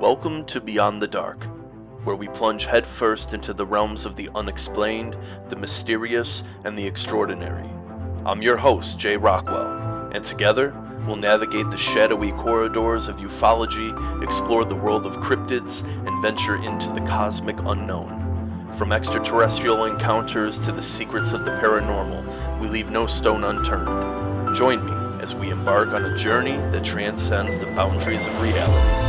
Welcome to Beyond the Dark, where we plunge headfirst into the realms of the unexplained, the mysterious, and the extraordinary. I'm your host, Jay Rockwell, and together we'll navigate the shadowy corridors of ufology, explore the world of cryptids, and venture into the cosmic unknown. From extraterrestrial encounters to the secrets of the paranormal, we leave no stone unturned. Join me as we embark on a journey that transcends the boundaries of reality.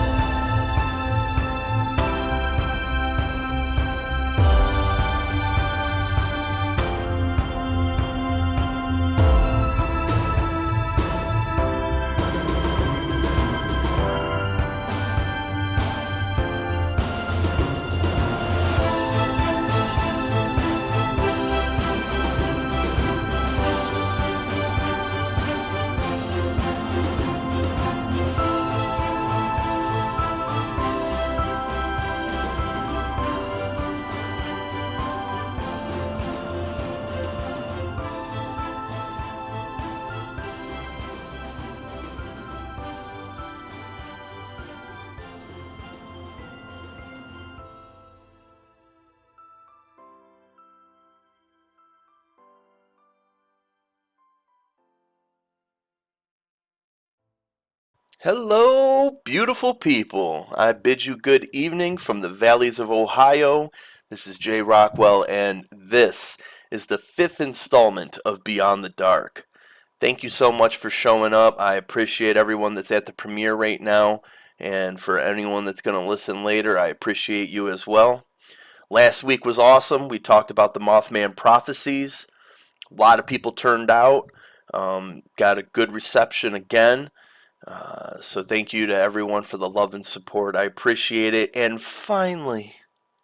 Hello, beautiful people. I bid you good evening from the valleys of Ohio. This is Jay Rockwell, and this is the fifth installment of Beyond the Dark. Thank you so much for showing up. I appreciate everyone that's at the premiere right now, and for anyone that's going to listen later, I appreciate you as well. Last week was awesome. We talked about the Mothman prophecies. A lot of people turned out. Got a good reception again. So thank you to everyone for the love and support. I appreciate it. And finally,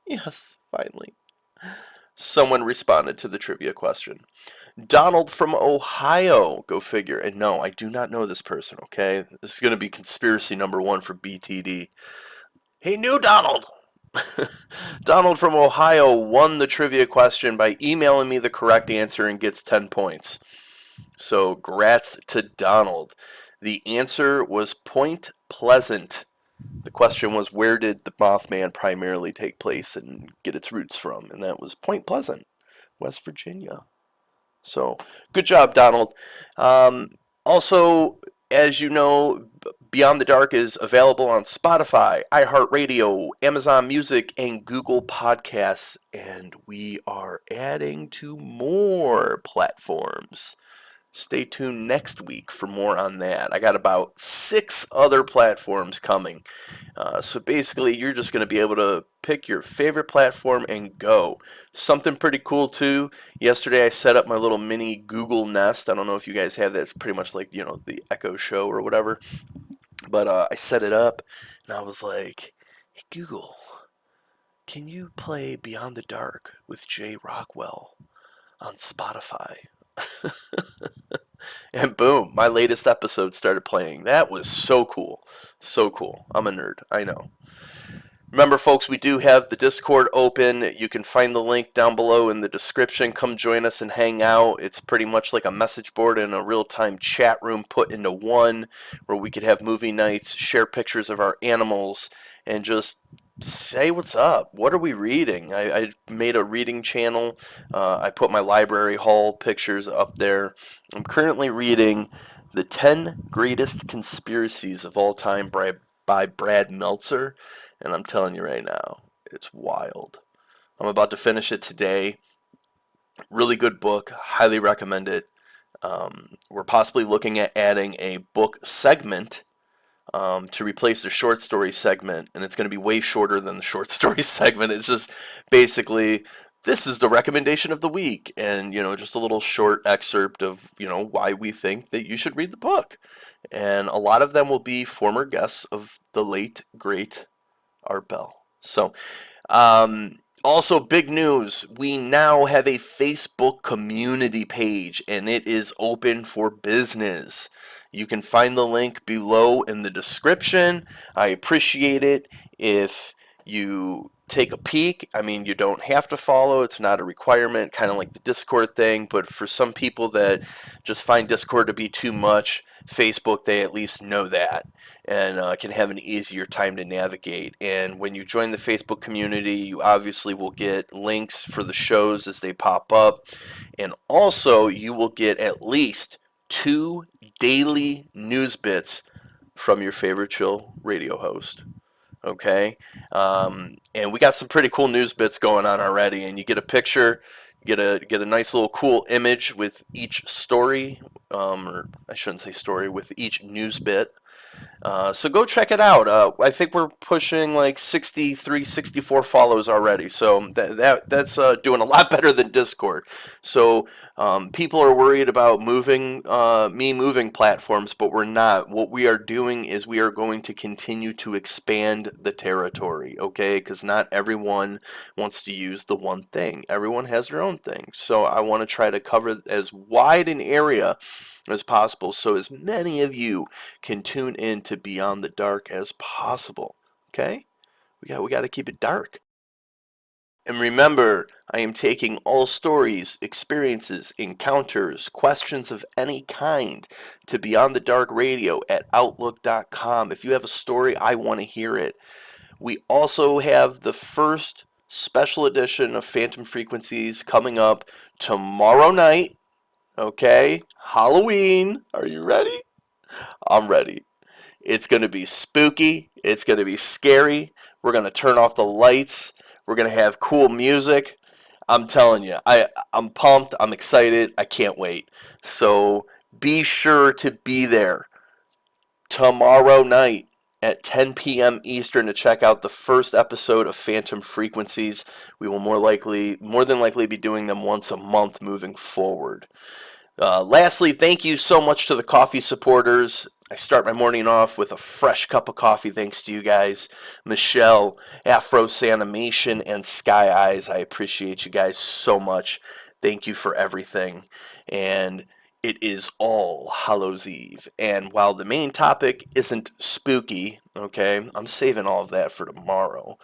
yes, finally, someone responded to the trivia question. Donald from Ohio, go figure. And no, I do not know this person, okay? This is going to be conspiracy number one for BTD. He knew Donald! Donald from Ohio won the trivia question by emailing me the correct answer and gets 10 points. So, grats to Donald. The answer was Point Pleasant. The question was, where did the Mothman primarily take place and get its roots from? And that was Point Pleasant, West Virginia. So, good job, Donald. Also, as you know, Beyond the Dark is available on Spotify, iHeartRadio, Amazon Music, and Google Podcasts. And we are adding to more platforms. Stay tuned next week for more on that. I got about 6 other platforms coming. So basically, you're just going to be able to pick your favorite platform and go. Something pretty cool, too. Yesterday, I set up my little mini Google Nest. I don't know if you guys have that. It's pretty much like, the Echo Show or whatever. But I set it up, and I was like, hey, Google, can you play Beyond the Dark with Jay Rockwell on Spotify? And boom, my latest episode started playing. That was so cool. So cool. I'm a nerd. I know. Remember, folks, we do have the Discord open. You can find the link down below in the description. Come join us and hang out. It's pretty much like a message board and a real-time chat room put into one, where we could have movie nights, share pictures of our animals, and just say what's up. What are we reading? I made a reading channel. I put my library haul pictures up there. I'm currently reading The 10 Greatest Conspiracies of All Time by Brad Meltzer. And I'm telling you right now, it's wild. I'm about to finish it today. Really good book. Highly recommend it. We're possibly looking at adding a book segment to replace the short story segment, and it's going to be way shorter than the short story segment. It's just basically, this is the recommendation of the week, and just a little short excerpt of why we think that you should read the book. And a lot of them will be former guests of the late great Art Bell. So also, big news, we now have a Facebook community page, and it is open for business. You can find the link below in the description. I appreciate it if you take a peek. I mean, you don't have to follow. It's not a requirement, kind of like the Discord thing. But for some people that just find Discord to be too much, Facebook, they at least know that and can have an easier time to navigate. And when you join the Facebook community, you obviously will get links for the shows as they pop up. And also, you will get at least 2 daily news bits from your favorite chill radio host. Okay, and we got some pretty cool news bits going on already, and you get a picture, you get a nice little cool image with each story, or I shouldn't say story, with each news bit. So go check it out. I think we're pushing like 63, 64 follows already. So that's doing a lot better than Discord. So people are worried about me moving platforms, but we're not. What we are doing is we are going to continue to expand the territory, okay? Because not everyone wants to use the one thing. Everyone has their own thing. So I want to try to cover as wide an area as possible so as many of you can tune in to Beyond the Dark as possible. Okay? We got to keep it dark. And remember, I am taking all stories, experiences, encounters, questions of any kind to Beyond the Dark Radio at Outlook.com. If you have a story, I want to hear it. We also have the first special edition of Phantom Frequencies coming up tomorrow night. Okay? Halloween. Are you ready? I'm ready. It's going to be spooky. It's going to be scary. We're going to turn off the lights. We're going to have cool music. I'm telling you, I'm pumped. I'm excited. I can't wait. So be sure to be there tomorrow night at 10 p.m. Eastern to check out the first episode of Phantom Frequencies. We will more than likely be doing them once a month moving forward. Lastly, thank you so much to the coffee supporters. I start my morning off with a fresh cup of coffee thanks to you guys. Michelle, Afro Sanimation, and Sky Eyes. I appreciate you guys so much. Thank you for everything. And it is All Hallows Eve. And while the main topic isn't spooky, okay, I'm saving all of that for tomorrow.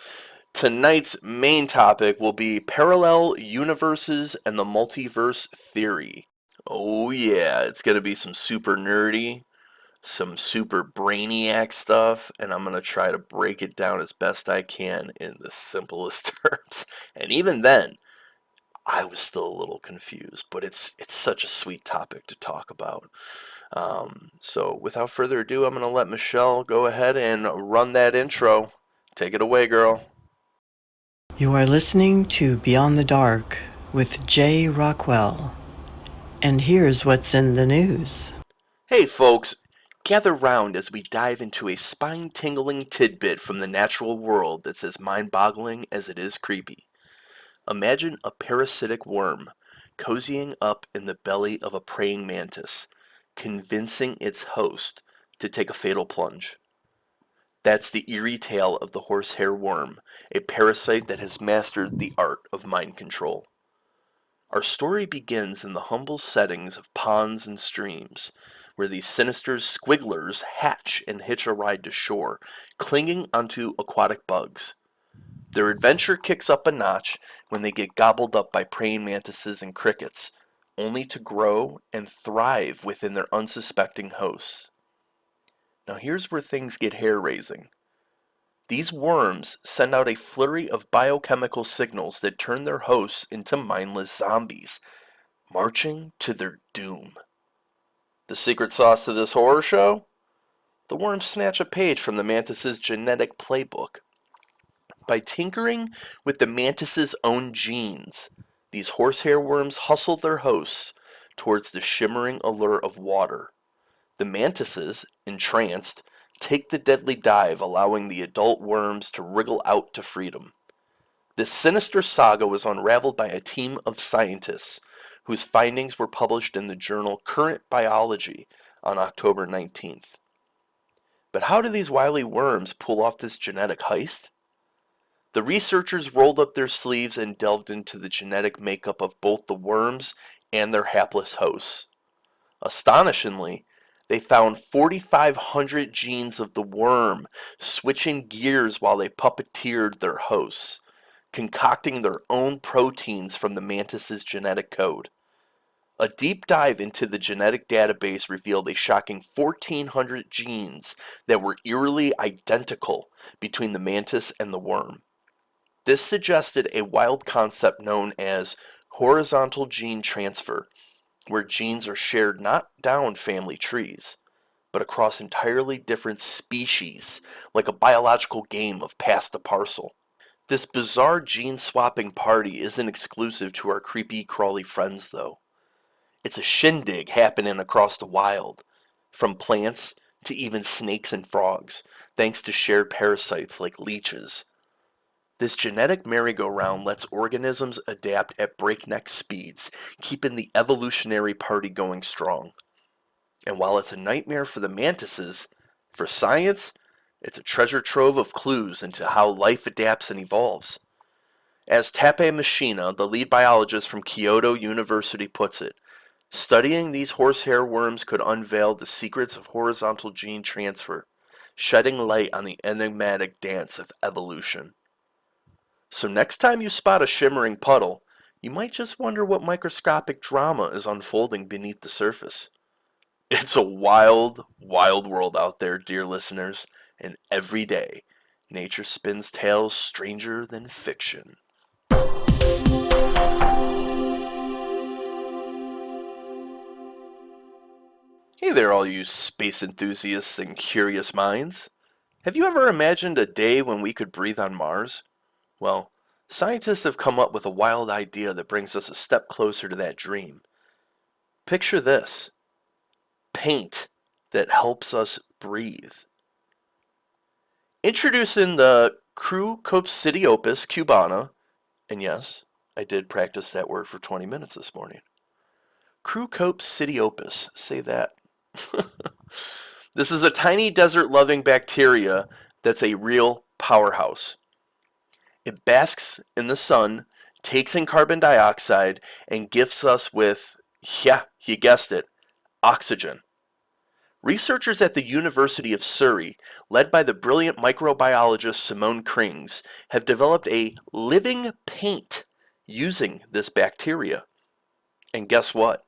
Tonight's main topic will be parallel universes and the multiverse theory. Oh yeah, it's gonna be some super nerdy, some super brainiac stuff, and I'm gonna try to break it down as best I can in the simplest terms. And even then, I was still a little confused, but it's such a sweet topic to talk about. So without further ado, I'm gonna let Michelle go ahead and run that intro. Take it away, girl. You are listening to Beyond the Dark with Jay Rockwell. And here's what's in the news. Hey folks, gather round as we dive into a spine-tingling tidbit from the natural world that's as mind-boggling as it is creepy. Imagine a parasitic worm cozying up in the belly of a praying mantis, convincing its host to take a fatal plunge. That's the eerie tale of the horsehair worm, a parasite that has mastered the art of mind control. Our story begins in the humble settings of ponds and streams, where these sinister squigglers hatch and hitch a ride to shore, clinging onto aquatic bugs. Their adventure kicks up a notch when they get gobbled up by praying mantises and crickets, only to grow and thrive within their unsuspecting hosts. Now here's where things get hair-raising. These worms send out a flurry of biochemical signals that turn their hosts into mindless zombies, marching to their doom. The secret sauce to this horror show? The worms snatch a page from the mantis's genetic playbook. By tinkering with the mantis's own genes, these horsehair worms hustle their hosts towards the shimmering allure of water. The mantises, entranced, take the deadly dive, allowing the adult worms to wriggle out to freedom. This sinister saga was unraveled by a team of scientists whose findings were published in the journal Current Biology on October 19th. But how do these wily worms pull off this genetic heist? The researchers rolled up their sleeves and delved into the genetic makeup of both the worms and their hapless hosts. Astonishingly, they found 4,500 genes of the worm switching gears while they puppeteered their hosts. concocting their own proteins from the mantis's genetic code. A deep dive into the genetic database revealed a shocking 1,400 genes that were eerily identical between the mantis and the worm. This suggested a wild concept known as horizontal gene transfer, where genes are shared not down family trees, but across entirely different species, like a biological game of pass the parcel. This bizarre gene swapping party isn't exclusive to our creepy crawly friends, though. It's a shindig happening across the wild, from plants to even snakes and frogs, thanks to shared parasites like leeches. This genetic merry-go-round lets organisms adapt at breakneck speeds, keeping the evolutionary party going strong. And while it's a nightmare for the mantises, for science, it's a treasure trove of clues into how life adapts and evolves. As Tape Machina, the lead biologist from Kyoto University, puts it, studying these horsehair worms could unveil the secrets of horizontal gene transfer, shedding light on the enigmatic dance of evolution. So next time you spot a shimmering puddle, you might just wonder what microscopic drama is unfolding beneath the surface. It's a wild, wild world out there, dear listeners, and every day, nature spins tales stranger than fiction. Hey there, all you space enthusiasts and curious minds. Have you ever imagined a day when we could breathe on Mars? Well, scientists have come up with a wild idea that brings us a step closer to that dream. Picture this: paint that helps us breathe. Introducing the Crucopsidiopus cubana, and yes, I did practice that word for 20 minutes this morning. Crucopsidiopus, say that. This is a tiny desert-loving bacteria that's a real powerhouse. It basks in the sun, takes in carbon dioxide, and gifts us with, yeah, you guessed it, oxygen. Researchers at the University of Surrey, led by the brilliant microbiologist Simone Krings, have developed a living paint using this bacteria. And guess what?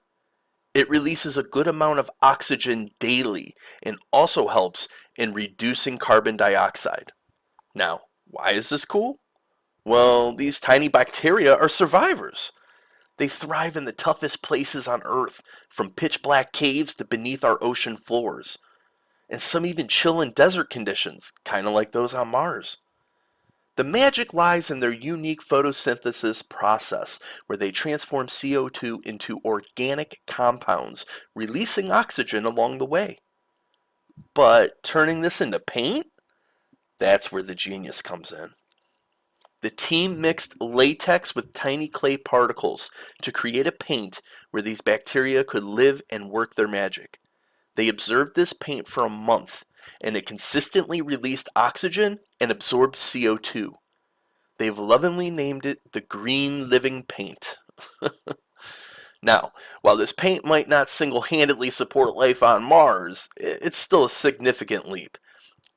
It releases a good amount of oxygen daily and also helps in reducing carbon dioxide. Now, why is this cool? Well, these tiny bacteria are survivors. They thrive in the toughest places on Earth, from pitch black caves to beneath our ocean floors. And some even chill in desert conditions, kind of like those on Mars. The magic lies in their unique photosynthesis process, where they transform CO2 into organic compounds, releasing oxygen along the way. But turning this into paint? That's where the genius comes in. The team mixed latex with tiny clay particles to create a paint where these bacteria could live and work their magic. They observed this paint for a month, and it consistently released oxygen and absorbed CO2. They've lovingly named it the Green Living Paint. Now, while this paint might not single-handedly support life on Mars, it's still a significant leap.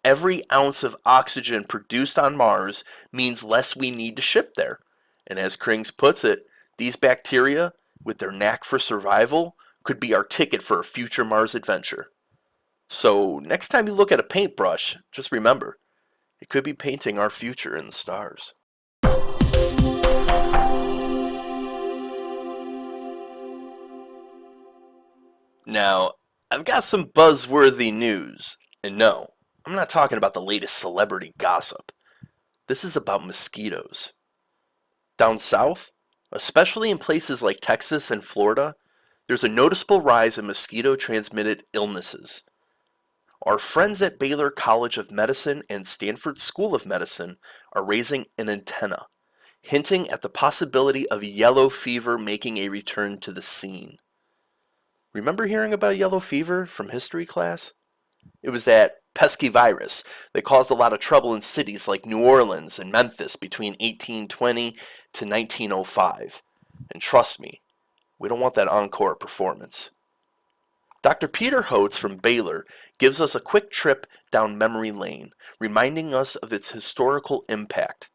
Every ounce of oxygen produced on Mars means less we need to ship there. And as Krings puts it, these bacteria, with their knack for survival, could be our ticket for a future Mars adventure. So next time you look at a paintbrush, just remember, it could be painting our future in the stars. Now, I've got some buzzworthy news. And no, I'm not talking about the latest celebrity gossip. This is about mosquitoes. Down south, especially in places like Texas and Florida, there's a noticeable rise in mosquito-transmitted illnesses. Our friends at Baylor College of Medicine and Stanford School of Medicine are raising an antenna, hinting at the possibility of yellow fever making a return to the scene. Remember hearing about yellow fever from history class? It was that pesky virus that caused a lot of trouble in cities like New Orleans and Memphis between 1820 to 1905. And trust me, we don't want that encore performance. Dr. Peter Hotz from Baylor gives us a quick trip down memory lane, reminding us of its historical impact.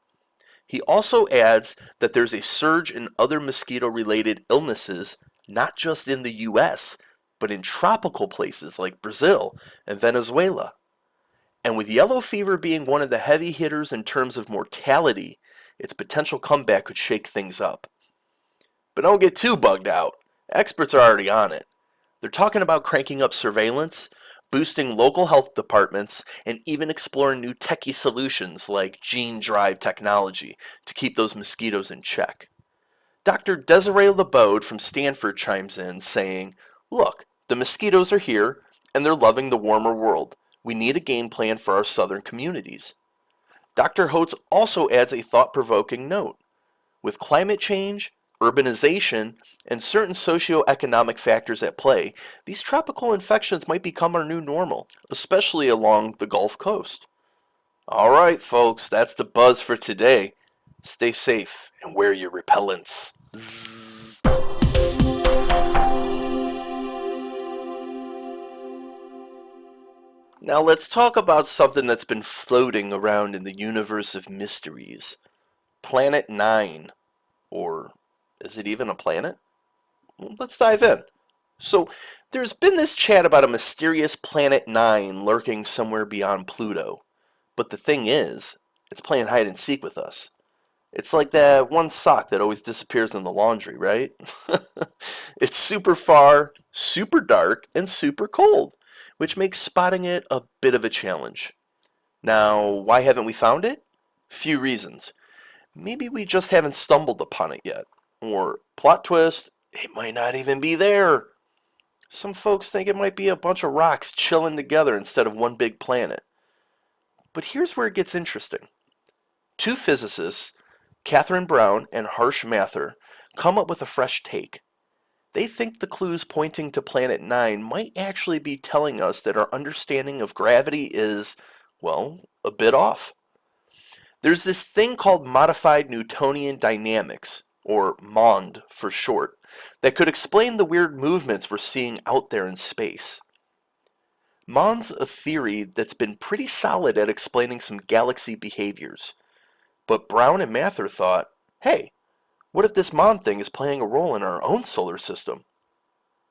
He also adds that there's a surge in other mosquito-related illnesses, not just in the US, but in tropical places like Brazil and Venezuela. And with yellow fever being one of the heavy hitters in terms of mortality, its potential comeback could shake things up. But don't get too bugged out. Experts are already on it. They're talking about cranking up surveillance, boosting local health departments, and even exploring new techie solutions like gene drive technology to keep those mosquitoes in check. Dr. Desiree Labode from Stanford chimes in saying, "Look, the mosquitoes are here, and they're loving the warmer world. We need a game plan for our southern communities." Dr. Holtz also adds a thought-provoking note. With climate change, urbanization, and certain socioeconomic factors at play, these tropical infections might become our new normal, especially along the Gulf Coast. All right, folks, that's the buzz for today. Stay safe and wear your repellents. Now let's talk about something that's been floating around in the universe of mysteries. Planet 9. Or is it even a planet? Well, let's dive in. So, there's been this chat about a mysterious Planet 9 lurking somewhere beyond Pluto. But the thing is, it's playing hide and seek with us. It's like that one sock that always disappears in the laundry, right? It's super far, super dark, and super cold, which makes spotting it a bit of a challenge. Now, why haven't we found it? Few reasons. Maybe we just haven't stumbled upon it yet. Or, plot twist, it might not even be there. Some folks think it might be a bunch of rocks chilling together instead of one big planet. But here's where it gets interesting. Two physicists, Catherine Brown and Harsh Mathur, come up with a fresh take. They think the clues pointing to Planet 9 might actually be telling us that our understanding of gravity is, well, a bit off. There's this thing called modified Newtonian dynamics, or MOND for short, that could explain the weird movements we're seeing out there in space. MOND's a theory that's been pretty solid at explaining some galaxy behaviors. But Brown and Mather thought, hey, what if this MOND thing is playing a role in our own solar system?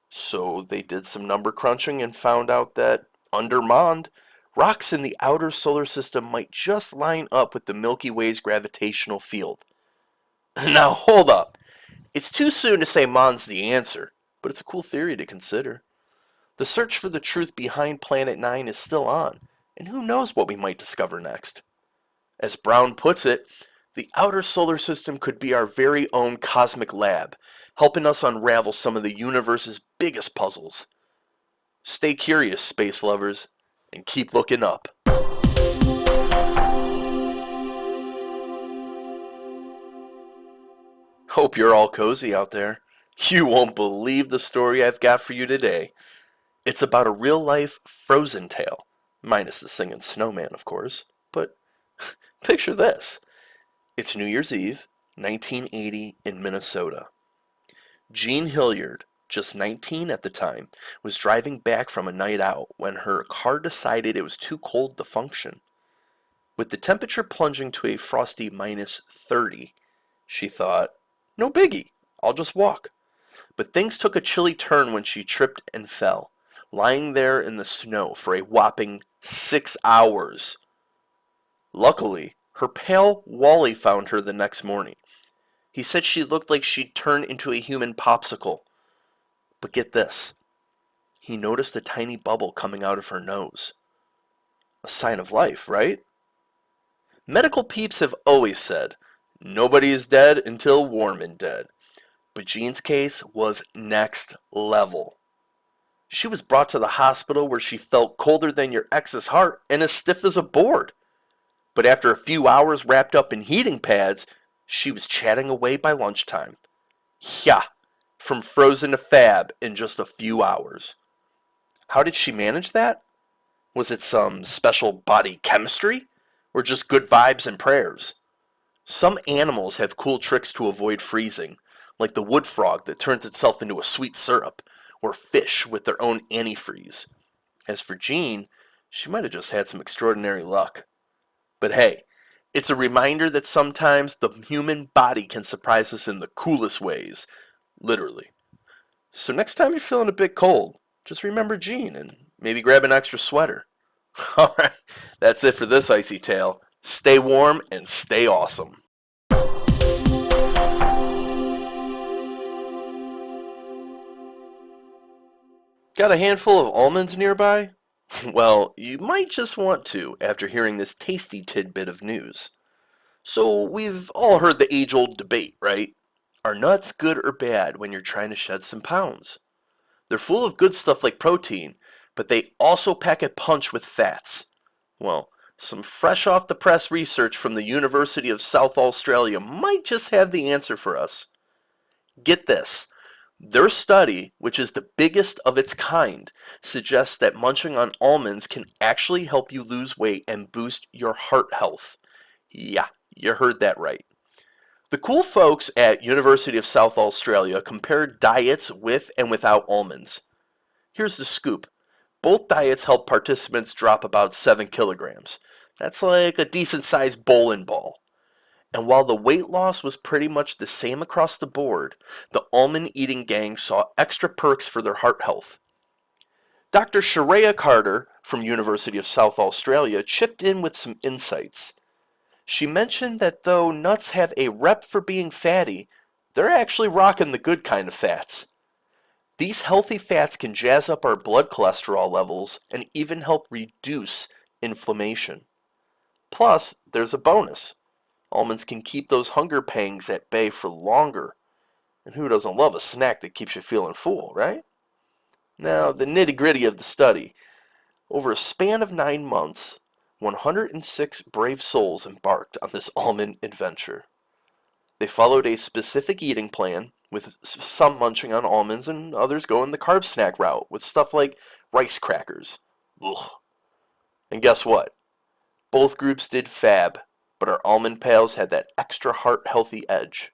So they did some number crunching and found out that, under MOND, rocks in the outer solar system might just line up with the Milky Way's gravitational field. Now hold up. It's too soon to say MOND's the answer, but it's a cool theory to consider. The search for the truth behind Planet 9 is still on, and who knows what we might discover next. As Brown puts it, the outer solar system could be our very own cosmic lab, helping us unravel some of the universe's biggest puzzles. Stay curious, space lovers, and keep looking up. Hope you're all cozy out there. You won't believe the story I've got for you today. It's about a real-life frozen tale, minus the singing snowman, of course. But picture this. It's New Year's Eve, 1980 in Minnesota. Jean Hilliard, just 19 at the time, was driving back from a night out when her car decided it was too cold to function. With the temperature plunging to a frosty minus 30, she thought, no biggie, I'll just walk. But things took a chilly turn when she tripped and fell, lying there in the snow for a whopping 6 hours. Luckily, her pal Wally found her the next morning. He said she looked like she'd turned into a human popsicle. But get this, he noticed a tiny bubble coming out of her nose. A sign of life, right? Medical peeps have always said, nobody is dead until warm and dead. But Jean's case was next level. She was brought to the hospital where she felt colder than your ex's heart and as stiff as a board. But after a few hours wrapped up in heating pads, she was chatting away by lunchtime. Yeah, from frozen to fab in just a few hours. How did she manage that? Was it some special body chemistry? Or just good vibes and prayers? Some animals have cool tricks to avoid freezing, like the wood frog that turns itself into a sweet syrup, or fish with their own antifreeze. As for Jean, she might have just had some extraordinary luck. But hey, It's a reminder that sometimes the human body can surprise us in the coolest ways, literally. So next time you're feeling a bit cold, just remember Gene and maybe grab an extra sweater. Alright, that's it for this icy tale. Stay warm and stay awesome. Got a handful of almonds nearby? Well, you might just want to after hearing this tasty tidbit of news. So, we've all heard the age old debate, right? Are nuts good or bad when you're trying to shed some pounds? They're full of good stuff like protein, but they also pack a punch with fats. Well, some fresh off the press research from the University of South Australia might just have the answer for us. Get this. Their study, which is the biggest of its kind, suggests that munching on almonds can actually help you lose weight and boost your heart health. Yeah, you heard that right. The cool folks at University of South Australia compared diets with and without almonds. Here's the scoop. Both diets help participants drop about 7 kilograms. That's like a decent sized bowling ball. And while the weight loss was pretty much the same across the board, the almond eating gang saw extra perks for their heart health. Dr. Sharia Carter from University of South Australia chipped in with some insights. She mentioned that though nuts have a rep for being fatty, they're actually rocking the good kind of fats. These healthy fats can jazz up our blood cholesterol levels and even help reduce inflammation. Plus, there's a bonus. Almonds can keep those hunger pangs at bay for longer. And who doesn't love a snack that keeps you feeling full, right? Now, the nitty gritty of the study. Over a span of 9 months, 106 brave souls embarked on this almond adventure. They followed a specific eating plan, with some munching on almonds and others going the carb snack route with stuff like rice crackers. Ugh. And guess what? Both groups did fab, but our almond pals had that extra heart healthy edge.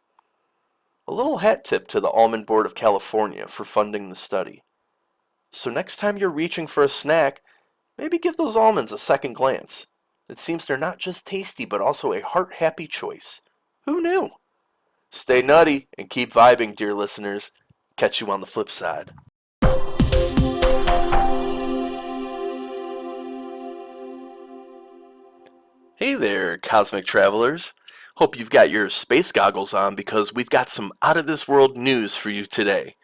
A little hat tip to the Almond Board of California for funding the study. So next time you're reaching for a snack, maybe give those almonds a second glance. It seems they're not just tasty, but also a heart happy choice. Who knew? Stay nutty and keep vibing, dear listeners. Catch you on the flip side. Hey there, cosmic travelers. Hope you've got your space goggles on because we've got some out of this world news for you today.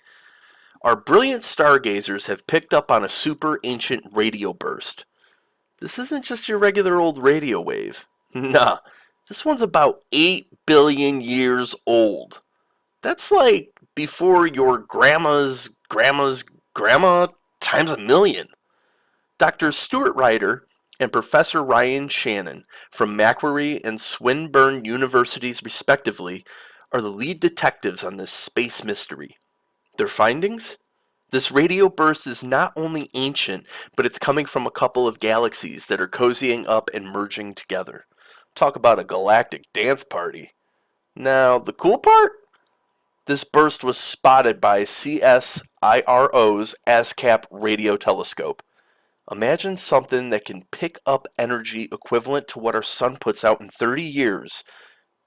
Our brilliant stargazers have picked up on a super ancient radio burst. This isn't just your regular old radio wave. Nah, this one's about 8 billion years old. That's like before your grandma's grandma times a million. Dr. Stuart Ryder and Professor Ryan Shannon from Macquarie and Swinburne Universities, respectively, are the lead detectives on this space mystery. Their findings? This radio burst is not only ancient, but it's coming from a couple of galaxies that are cozying up and merging together. Talk about a galactic dance party. Now, the cool part? This burst was spotted by CSIRO's ASCAP radio telescope. Imagine something that can pick up energy equivalent to what our sun puts out in 30 years,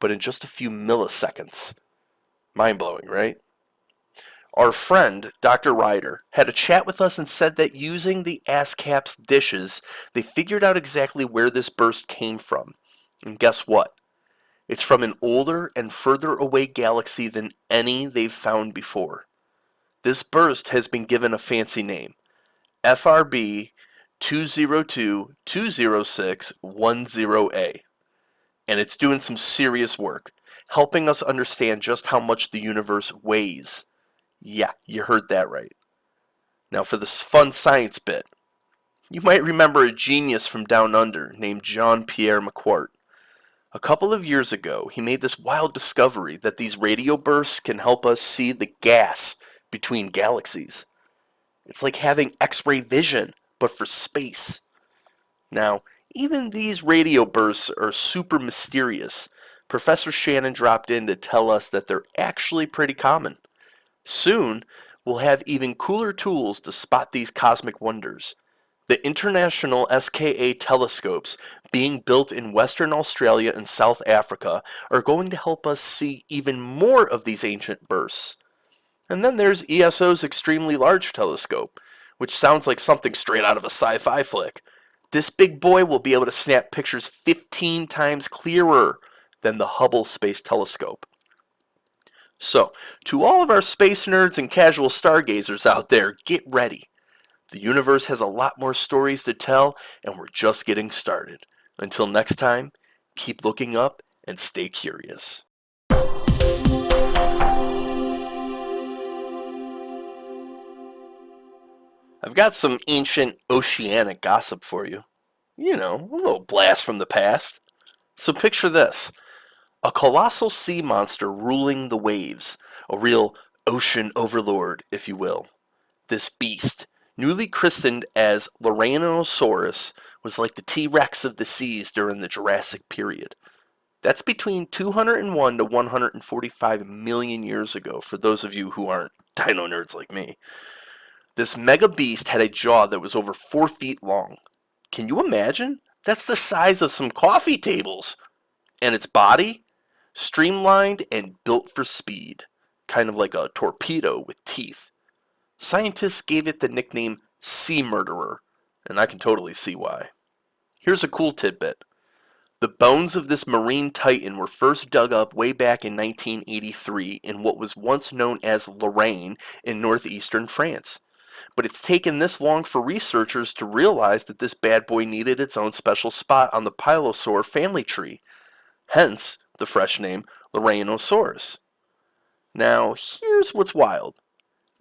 but in just a few milliseconds. Mind-blowing, right? Our friend, Dr. Ryder, had a chat with us and said that using the ASCAP's dishes, they figured out exactly where this burst came from. And guess what? It's from an older and further away galaxy than any they've found before. This burst has been given a fancy name, FRB 202-206-10A. And it's doing some serious work, helping us understand just how much the universe weighs. Yeah, you heard that right. Now for this fun science bit. You might remember a genius from down under named Jean-Pierre Macquart. A couple of years ago, he made this wild discovery that these radio bursts can help us see the gas between galaxies. It's like having X-ray vision, but for space. Now, even these radio bursts are super mysterious. Professor Shannon dropped in to tell us that they're actually pretty common. Soon, we'll have even cooler tools to spot these cosmic wonders. The international SKA telescopes being built in Western Australia and South Africa are going to help us see even more of these ancient bursts. And then there's ESO's Extremely Large Telescope, which sounds like something straight out of a sci-fi flick. This big boy will be able to snap pictures 15 times clearer than the Hubble Space Telescope. So, to all of our space nerds and casual stargazers out there, get ready. The universe has a lot more stories to tell, and we're just getting started. Until next time, keep looking up and stay curious. I've got some ancient oceanic gossip for you. You know, a little blast from the past. So picture this. A colossal sea monster ruling the waves. A real ocean overlord, if you will. This beast, newly christened as Loranosaurus, was like the T-Rex of the seas during the Jurassic period. That's between 201 to 145 million years ago, for those of you who aren't dino nerds like me. This mega beast had a jaw that was over 4 feet long. Can you imagine? That's the size of some coffee tables. And its body? Streamlined and built for speed. Kind of like a torpedo with teeth. Scientists gave it the nickname Sea Murderer, and I can totally see why. Here's a cool tidbit. The bones of this marine titan were first dug up way back in 1983 in what was once known as Lorraine in northeastern France. But it's taken this long for researchers to realize that this bad boy needed its own special spot on the Pilosaur family tree. Hence, the fresh name Loranosaurus. Now, here's what's wild.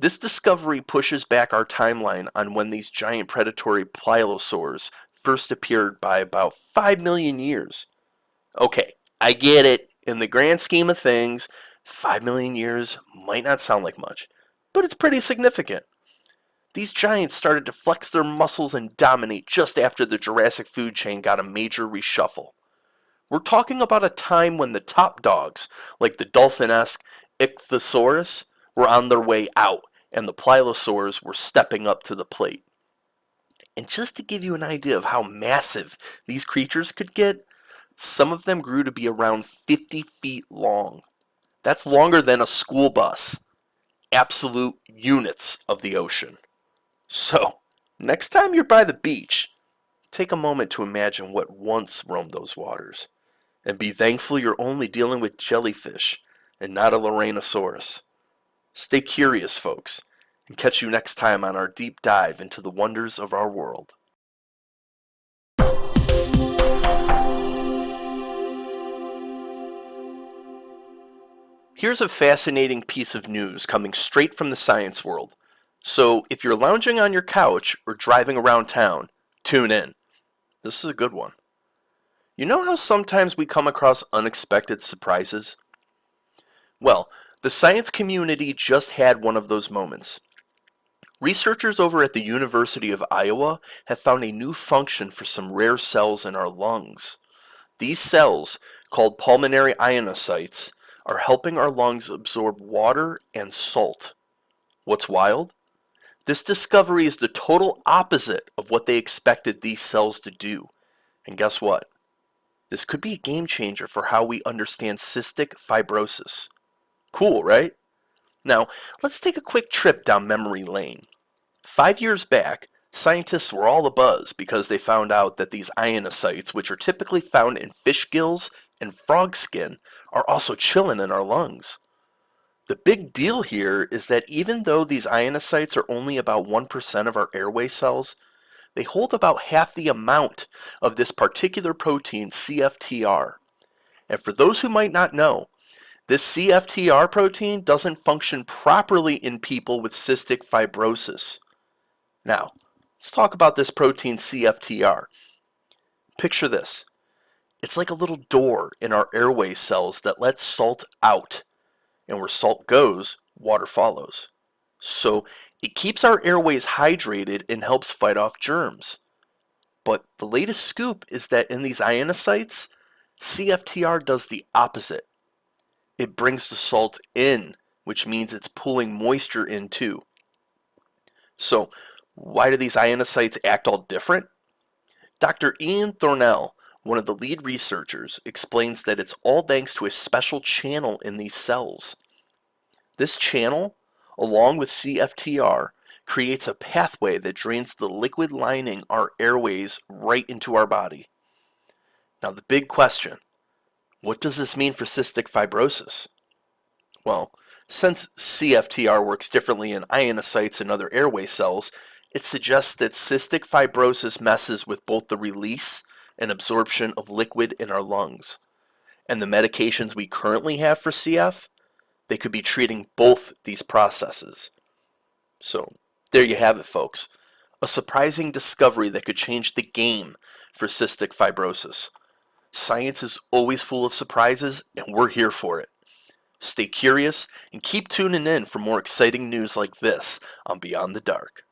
This discovery pushes back our timeline on when these giant predatory plylosaurs first appeared by about 5 million years. Okay, I get it. In the grand scheme of things, 5 million years might not sound like much, but it's pretty significant. These giants started to flex their muscles and dominate just after the Jurassic food chain got a major reshuffle. We're talking about a time when the top dogs, like the dolphin-esque Ichthyosaurus, were on their way out, and the plylosaurs were stepping up to the plate. And just to give you an idea of how massive these creatures could get, some of them grew to be around 50 feet long. That's longer than a school bus. Absolute units of the ocean. So, next time you're by the beach, take a moment to imagine what once roamed those waters. And be thankful you're only dealing with jellyfish and not a Loranosaurus. Stay curious, folks, and catch you next time on our deep dive into the wonders of our world. Here's a fascinating piece of news coming straight from the science world. So if you're lounging on your couch or driving around town, tune in. This is a good one. You know how sometimes we come across unexpected surprises? Well, the science community just had one of those moments. Researchers over at the University of Iowa have found a new function for some rare cells in our lungs. These cells, called pulmonary ionocytes, are helping our lungs absorb water and salt. What's wild? This discovery is the total opposite of what they expected these cells to do. And guess what? This could be a game changer for how we understand cystic fibrosis. Cool, right? Now, let's take a quick trip down memory lane. 5 years back, scientists were all abuzz because they found out that these ionocytes, which are typically found in fish gills and frog skin, are also chilling in our lungs. The big deal here is that even though these ionocytes are only about 1% of our airway cells, they hold about half the amount of this particular protein, CFTR. And for those who might not know, this CFTR protein doesn't function properly in people with cystic fibrosis. Now, let's talk about this protein CFTR. Picture this. It's like a little door in our airway cells that lets salt out. And where salt goes, water follows. So it keeps our airways hydrated and helps fight off germs. But the latest scoop is that in these ionocytes, CFTR does the opposite. It brings the salt in, which means it's pulling moisture in too. So Why do these ionocytes act all different? Dr. Ian Thornell, one of the lead researchers, explains that it's all thanks to a special channel in these cells. This channel, along with CFTR, creates a pathway that drains the liquid lining our airways right into our body. Now the big question, what does this mean for cystic fibrosis? Well, since CFTR works differently in ionocytes and other airway cells, it suggests that cystic fibrosis messes with both the release and absorption of liquid in our lungs. And the medications we currently have for CF, they could be treating both these processes. So, there you have it, folks. A surprising discovery that could change the game for cystic fibrosis. Science is always full of surprises, and we're here for it. Stay curious and keep tuning in for more exciting news like this on Beyond the Dark.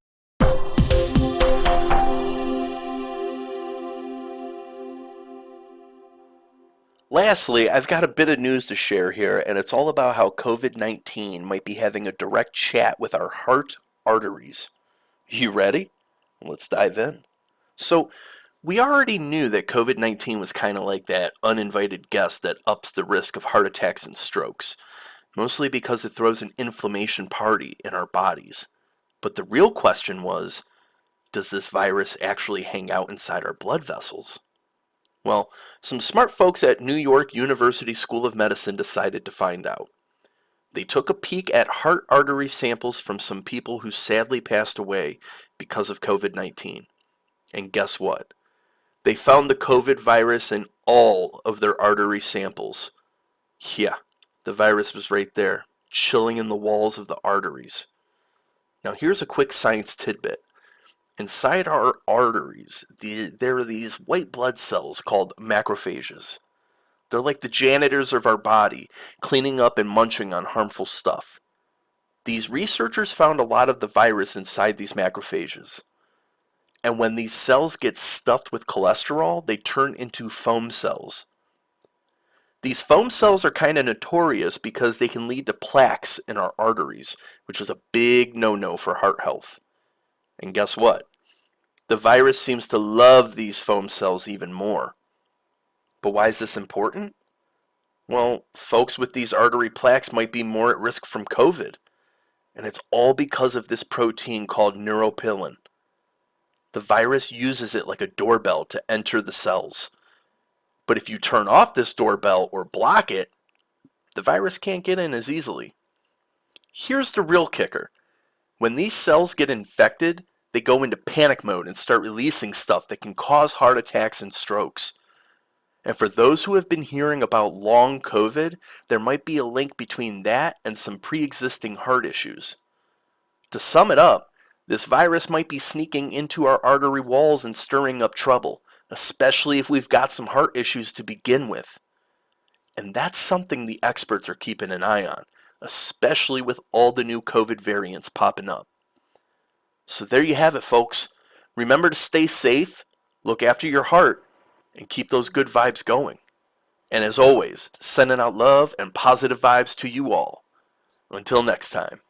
Lastly, I've got a bit of news to share here, and it's all about how COVID-19 might be having a direct chat with our heart arteries. You ready? Let's dive in. So, we already knew that COVID-19 was kind of like that uninvited guest that ups the risk of heart attacks and strokes, mostly because it throws an inflammation party in our bodies. But the real question was, does this virus actually hang out inside our blood vessels? Well, some smart folks at New York University School of Medicine decided to find out. They took a peek at heart artery samples from some people who sadly passed away because of COVID-19. And guess what? They found the COVID virus in all of their artery samples. Yeah, the virus was right there, chilling in the walls of the arteries. Now here's a quick science tidbit. Inside our arteries, there are these white blood cells called macrophages. They're like the janitors of our body, cleaning up and munching on harmful stuff. These researchers found a lot of the virus inside these macrophages. And when these cells get stuffed with cholesterol, they turn into foam cells. These foam cells are kind of notorious because they can lead to plaques in our arteries, which is a big no-no for heart health. And guess what? The virus seems to love these foam cells even more. But why is this important? Well, folks with these artery plaques might be more at risk from COVID. And it's all because of this protein called neuropilin. The virus uses it like a doorbell to enter the cells. But if you turn off this doorbell or block it, the virus can't get in as easily. Here's the real kicker. When these cells get infected, they go into panic mode and start releasing stuff that can cause heart attacks and strokes. And for those who have been hearing about long COVID, there might be a link between that and some pre-existing heart issues. To sum it up, this virus might be sneaking into our artery walls and stirring up trouble, especially if we've got some heart issues to begin with. And that's something the experts are keeping an eye on, especially with all the new COVID variants popping up. So there you have it, folks. Remember to stay safe, look after your heart, and keep those good vibes going. And as always, sending out love and positive vibes to you all. Until next time.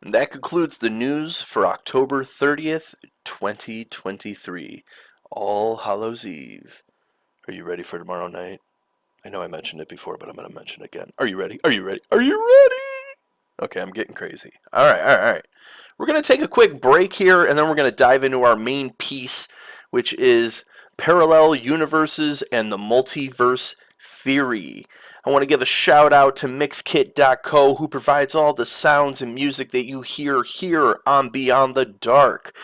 And that concludes the news for October 30th, 2023. All Hallows Eve. Are you ready for tomorrow night? I know I mentioned it before, but I'm going to mention it again. Are you ready? Are you ready? Are you ready? Okay, I'm getting crazy. All right. We're going to take a quick break here, and then we're going to dive into our main piece, which is parallel universes and the Multiverse Theory. I want to give a shout out to Mixkit.co, who provides all the sounds and music that you hear here on Beyond the Dark.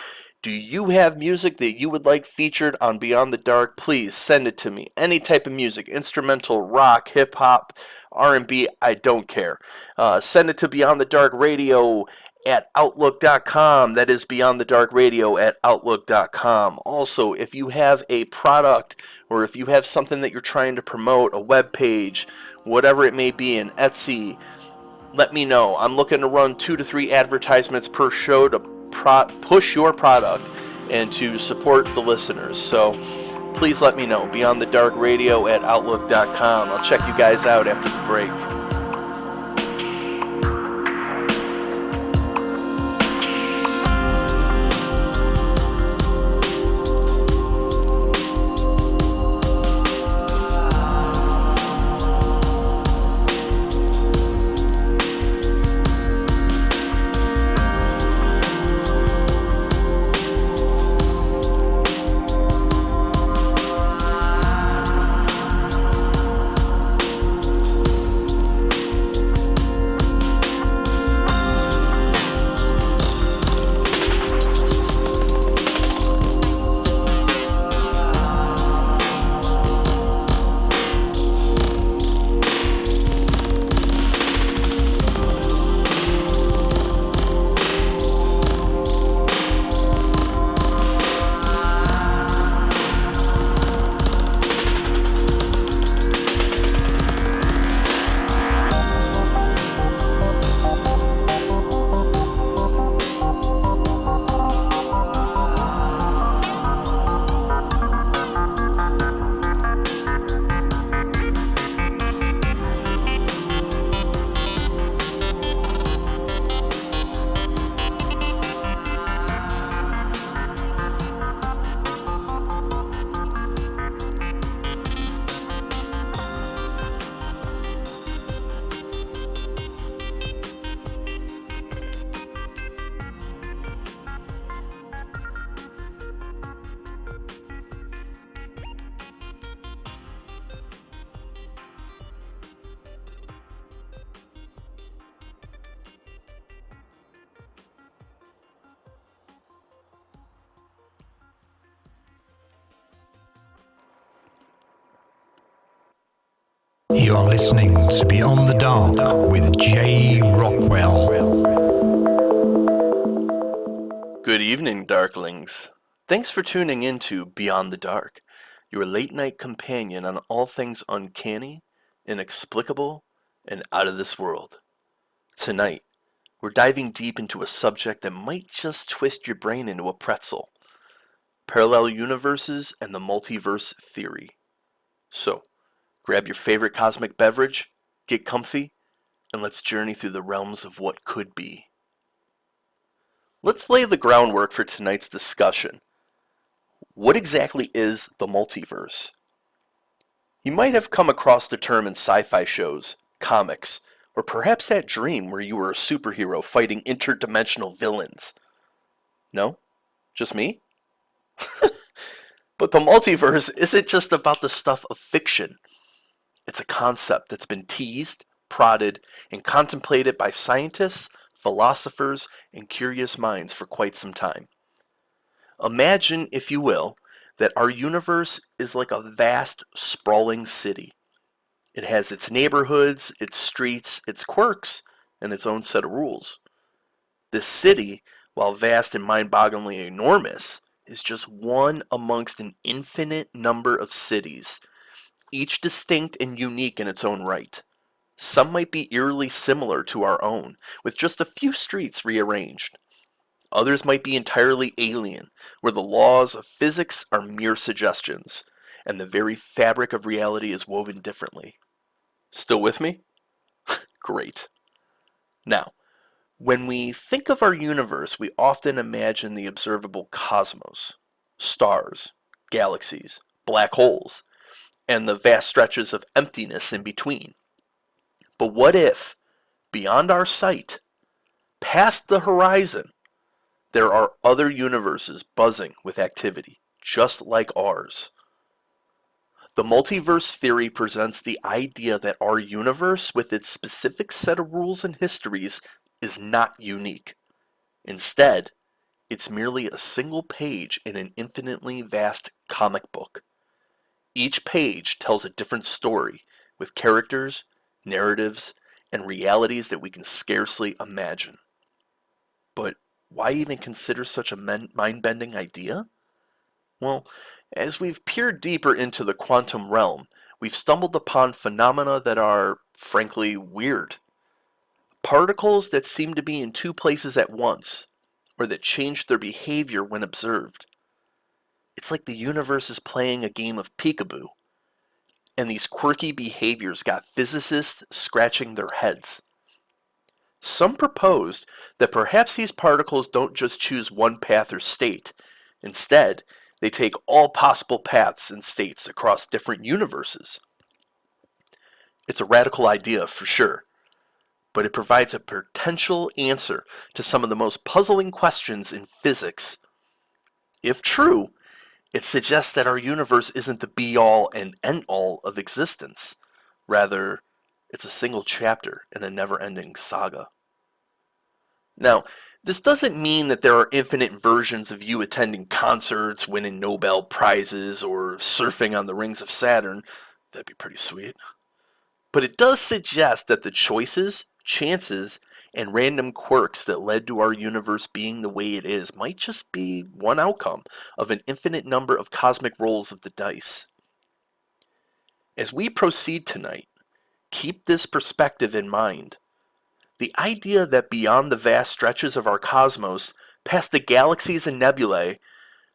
Do you have music that you would like featured on Beyond the Dark? Please send it to me. Any type of music, instrumental, rock, hip-hop, R&B, I don't care. Send it to Beyond the Dark Radio at Outlook.com. That is Beyond the Dark Radio at Outlook.com. Also, if you have a product or if you have something that you're trying to promote, a web page, whatever it may be, in Etsy, let me know. I'm looking to run 2 to 3 advertisements per show to push your product and to support the listeners. So please let me know. Beyond the Dark Radio at Outlook.com. I'll check you guys out after the break. You're listening to Beyond the Dark with J. Rockwell. Good evening, Darklings. Thanks for tuning in to Beyond the Dark, your late-night companion on all things uncanny, inexplicable, and out of this world. Tonight, we're diving deep into a subject that might just twist your brain into a pretzel. Parallel universes and the multiverse theory. So, grab your favorite cosmic beverage, get comfy, and let's journey through the realms of what could be. Let's lay the groundwork for tonight's discussion. What exactly is the multiverse? You might have come across the term in sci-fi shows, comics, or perhaps that dream where you were a superhero fighting interdimensional villains. No? Just me? But the multiverse isn't just about the stuff of fiction. It's a concept that's been teased, prodded, and contemplated by scientists, philosophers, and curious minds for quite some time. Imagine, if you will, that our universe is like a vast, sprawling city. It has its neighborhoods, its streets, its quirks, and its own set of rules. This city, while vast and mind-bogglingly enormous, is just one amongst an infinite number of cities, each distinct and unique in its own right. Some might be eerily similar to our own, with just a few streets rearranged. Others might be entirely alien, where the laws of physics are mere suggestions, and the very fabric of reality is woven differently. Still with me? Great. Now, when we think of our universe, we often imagine the observable cosmos, stars, galaxies, black holes, and the vast stretches of emptiness in between. But what if, beyond our sight, past the horizon, there are other universes buzzing with activity, just like ours? The multiverse theory presents the idea that our universe, with its specific set of rules and histories, is not unique. Instead, it's merely a single page in an infinitely vast comic book. Each page tells a different story, with characters, narratives, and realities that we can scarcely imagine. But why even consider such a mind-bending idea? Well, as we've peered deeper into the quantum realm, we've stumbled upon phenomena that are, frankly, weird. Particles that seem to be in two places at once, or that change their behavior when observed. It's like the universe is playing a game of peekaboo, and these quirky behaviors got physicists scratching their heads. Some proposed that perhaps these particles don't just choose one path or state. Instead, they take all possible paths and states across different universes. It's a radical idea for sure, but it provides a potential answer to some of the most puzzling questions in physics. If true, it suggests that our universe isn't the be-all and end-all of existence. Rather, it's a single chapter in a never-ending saga. Now, this doesn't mean that there are infinite versions of you attending concerts, winning Nobel Prizes, or surfing on the rings of Saturn. That'd be pretty sweet. But it does suggest that the choices, chances, and random quirks that led to our universe being the way it is might just be one outcome of an infinite number of cosmic rolls of the dice. As we proceed tonight, keep this perspective in mind. The idea that beyond the vast stretches of our cosmos, past the galaxies and nebulae,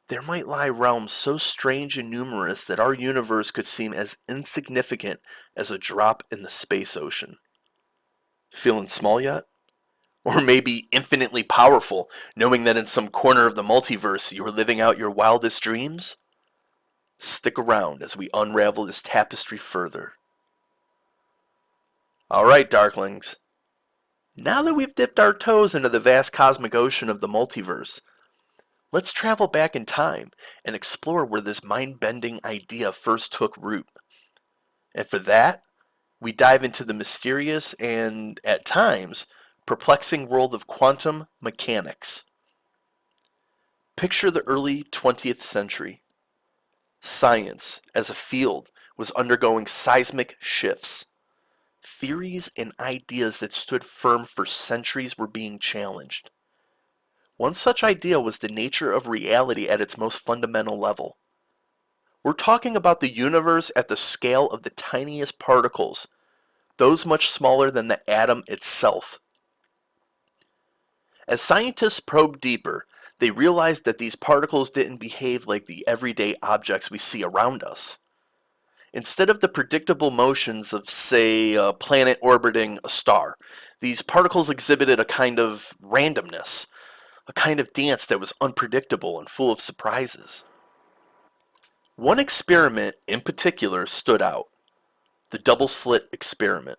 there might lie realms so strange and numerous that our universe could seem as insignificant as a drop in the space ocean. Feeling small yet? Or maybe infinitely powerful, knowing that in some corner of the multiverse you are living out your wildest dreams? Stick around as we unravel this tapestry further. Alright, Darklings. Now that we've dipped our toes into the vast cosmic ocean of the multiverse, let's travel back in time and explore where this mind-bending idea first took root. And for that, we dive into the mysterious and, at times, perplexing world of quantum mechanics. Picture the early 20th century. Science, as a field, was undergoing seismic shifts. Theories and ideas that stood firm for centuries were being challenged. One such idea was the nature of reality at its most fundamental level. We're talking about the universe at the scale of the tiniest particles, those much smaller than the atom itself. As scientists probed deeper, they realized that these particles didn't behave like the everyday objects we see around us. Instead of the predictable motions of, say, a planet orbiting a star, these particles exhibited a kind of randomness, a kind of dance that was unpredictable and full of surprises. One experiment in particular stood out, the double slit experiment.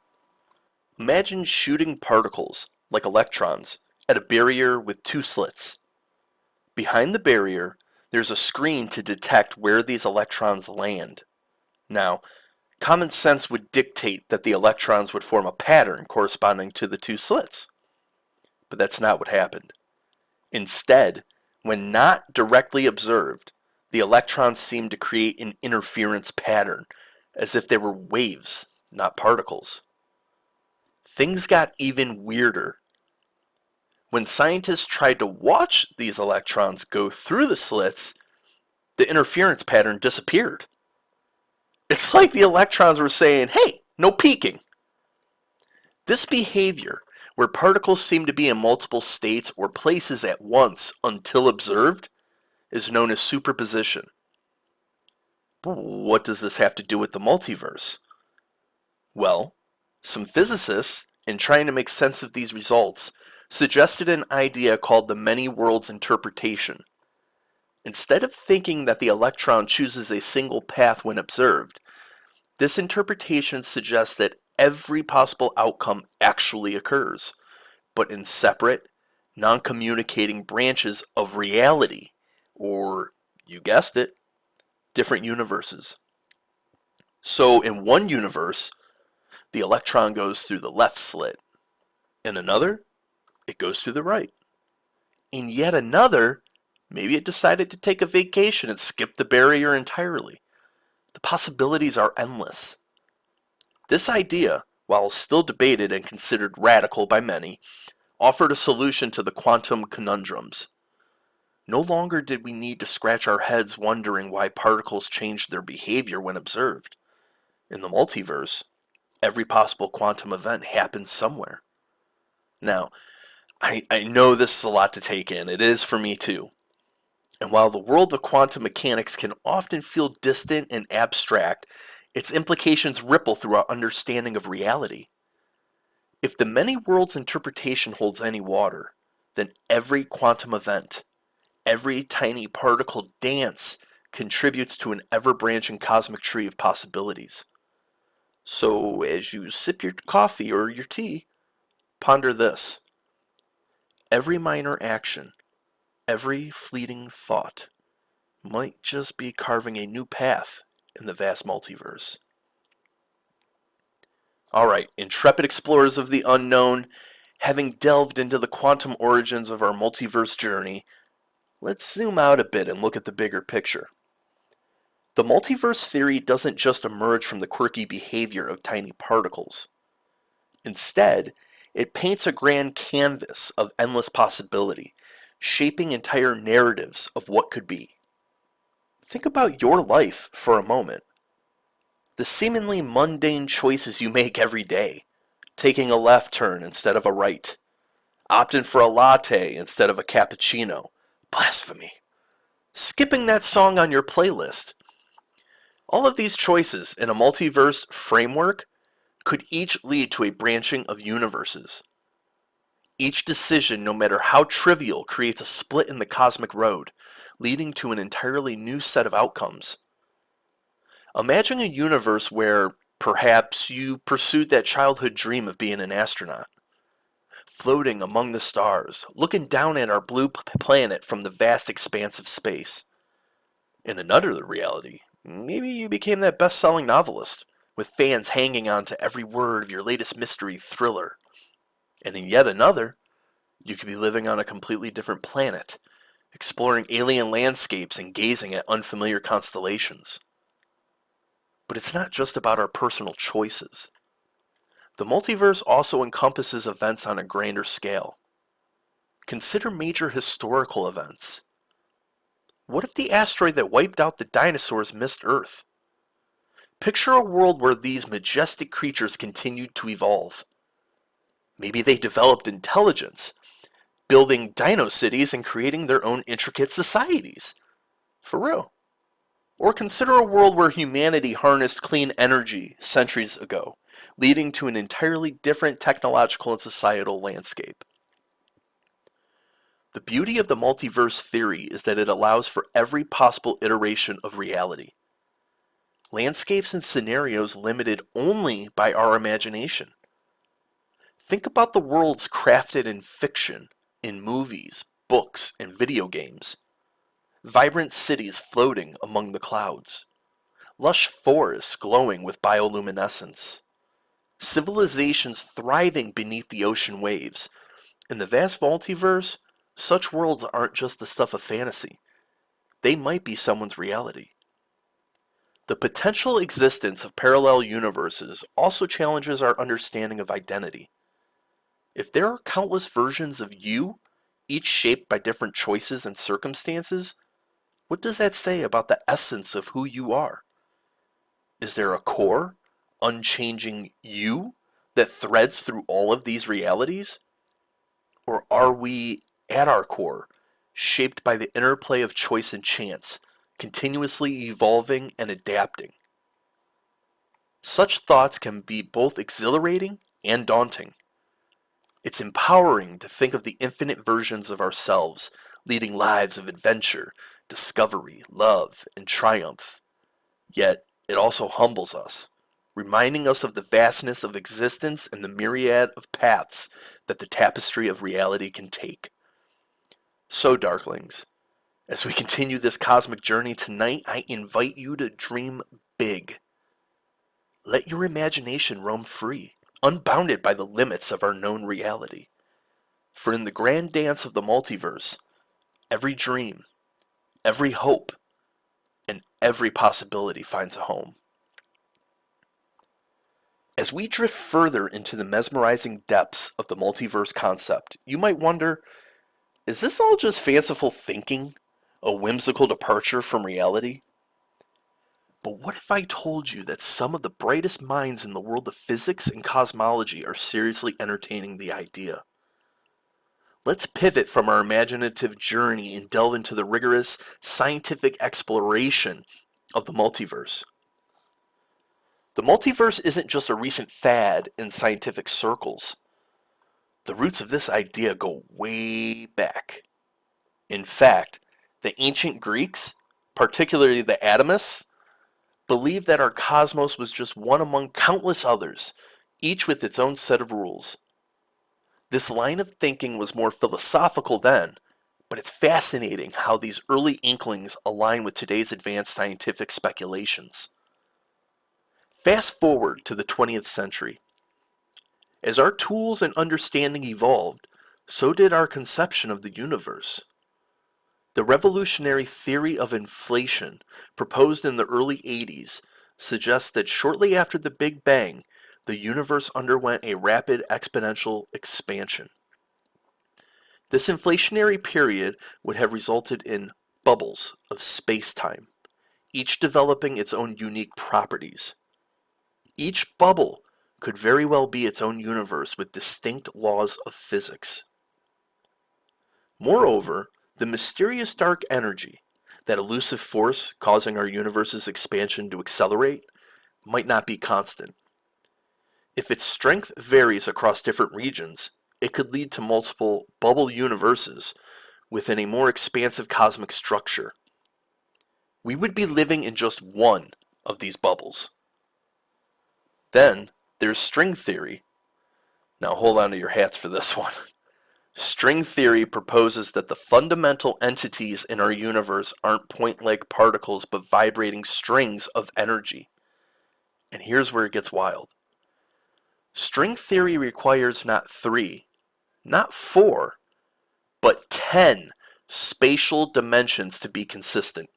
Imagine shooting particles, like electrons, at a barrier with two slits. Behind the barrier, there's a screen to detect where these electrons land. Now, common sense would dictate that the electrons would form a pattern corresponding to the two slits. But that's not what happened. Instead, when not directly observed, the electrons seemed to create an interference pattern, as if they were waves, not particles. Things got even weirder. When scientists tried to watch these electrons go through the slits, the interference pattern disappeared. It's like the electrons were saying, hey, no peeking. This behavior, where particles seem to be in multiple states or places at once until observed, is known as superposition. What does this have to do with the multiverse? Well, some physicists, in trying to make sense of these results, suggested an idea called the many worlds interpretation. Instead of thinking that the electron chooses a single path when observed, this interpretation suggests that every possible outcome actually occurs, but in separate, non-communicating branches of reality, or, you guessed it, different universes. So in one universe, the electron goes through the left slit. In another, it goes through the right. In yet another, maybe it decided to take a vacation and skip the barrier entirely. The possibilities are endless. This idea, while still debated and considered radical by many, offered a solution to the quantum conundrums. No longer did we need to scratch our heads wondering why particles changed their behavior when observed. In the multiverse, every possible quantum event happens somewhere. Now, I know this is a lot to take in. It is for me too. And while the world of quantum mechanics can often feel distant and abstract, its implications ripple through our understanding of reality. If the many worlds interpretation holds any water, then every quantum event, every tiny particle dance contributes to an ever-branching cosmic tree of possibilities. So as you sip your coffee or your tea, ponder this. Every minor action, every fleeting thought, might just be carving a new path in the vast multiverse. Alright, intrepid explorers of the unknown, having delved into the quantum origins of our multiverse journey, let's zoom out a bit and look at the bigger picture. The multiverse theory doesn't just emerge from the quirky behavior of tiny particles. Instead, it paints a grand canvas of endless possibility, shaping entire narratives of what could be. Think about your life for a moment. The seemingly mundane choices you make every day, taking a left turn instead of a right, opting for a latte instead of a cappuccino, blasphemy, skipping that song on your playlist. All of these choices in a multiverse framework could each lead to a branching of universes. Each decision, no matter how trivial, creates a split in the cosmic road, leading to an entirely new set of outcomes. Imagine a universe where, perhaps, you pursued that childhood dream of being an astronaut. Floating among the stars, looking down at our blue planet from the vast expanse of space. In another reality, maybe you became that best-selling novelist, with fans hanging on to every word of your latest mystery thriller. And in yet another, you could be living on a completely different planet, exploring alien landscapes and gazing at unfamiliar constellations. But it's not just about our personal choices. The multiverse also encompasses events on a grander scale. Consider major historical events. What if the asteroid that wiped out the dinosaurs missed Earth? Picture a world where these majestic creatures continued to evolve. Maybe they developed intelligence, building dino cities and creating their own intricate societies. For real. Or consider a world where humanity harnessed clean energy centuries ago, leading to an entirely different technological and societal landscape. The beauty of the multiverse theory is that it allows for every possible iteration of reality. Landscapes and scenarios limited only by our imagination. Think about the worlds crafted in fiction, in movies, books, and video games. Vibrant cities floating among the clouds. Lush forests glowing with bioluminescence. Civilizations thriving beneath the ocean waves. In the vast multiverse, such worlds aren't just the stuff of fantasy. They might be someone's reality. The potential existence of parallel universes also challenges our understanding of identity. If there are countless versions of you, each shaped by different choices and circumstances, what does that say about the essence of who you are? Is there a core, unchanging you that threads through all of these realities? Or are we, at our core, shaped by the interplay of choice and chance, continuously evolving and adapting? Such thoughts can be both exhilarating and daunting. It's empowering to think of the infinite versions of ourselves, leading lives of adventure, discovery, love, and triumph. Yet, it also humbles us, reminding us of the vastness of existence and the myriad of paths that the tapestry of reality can take. So, Darklings, as we continue this cosmic journey tonight, I invite you to dream big. Let your imagination roam free, unbounded by the limits of our known reality. For in the grand dance of the multiverse, every dream, every hope, and every possibility finds a home. As we drift further into the mesmerizing depths of the multiverse concept, you might wonder, is this all just fanciful thinking? A whimsical departure from reality? But what if I told you that some of the brightest minds in the world of physics and cosmology are seriously entertaining the idea? Let's pivot from our imaginative journey and delve into the rigorous scientific exploration of the multiverse. The multiverse isn't just a recent fad in scientific circles. The roots of this idea go way back. In fact, the ancient Greeks, particularly the atomists, believed that our cosmos was just one among countless others, each with its own set of rules. This line of thinking was more philosophical then, but it's fascinating how these early inklings align with today's advanced scientific speculations. Fast forward to the 20th century. As our tools and understanding evolved, so did our conception of the universe. The revolutionary theory of inflation, proposed in the early 80s, suggests that shortly after the Big Bang, the universe underwent a rapid exponential expansion. This inflationary period would have resulted in bubbles of space-time, each developing its own unique properties. Each bubble could very well be its own universe with distinct laws of physics. Moreover, the mysterious dark energy, that elusive force causing our universe's expansion to accelerate, might not be constant. If its strength varies across different regions, it could lead to multiple bubble universes within a more expansive cosmic structure. We would be living in just one of these bubbles. Then, there's string theory. Now hold on to your hats for this one. String theory proposes that the fundamental entities in our universe aren't point-like particles but vibrating strings of energy. And here's where it gets wild. String theory requires not 3, not 4, but 10 spatial dimensions to be consistent.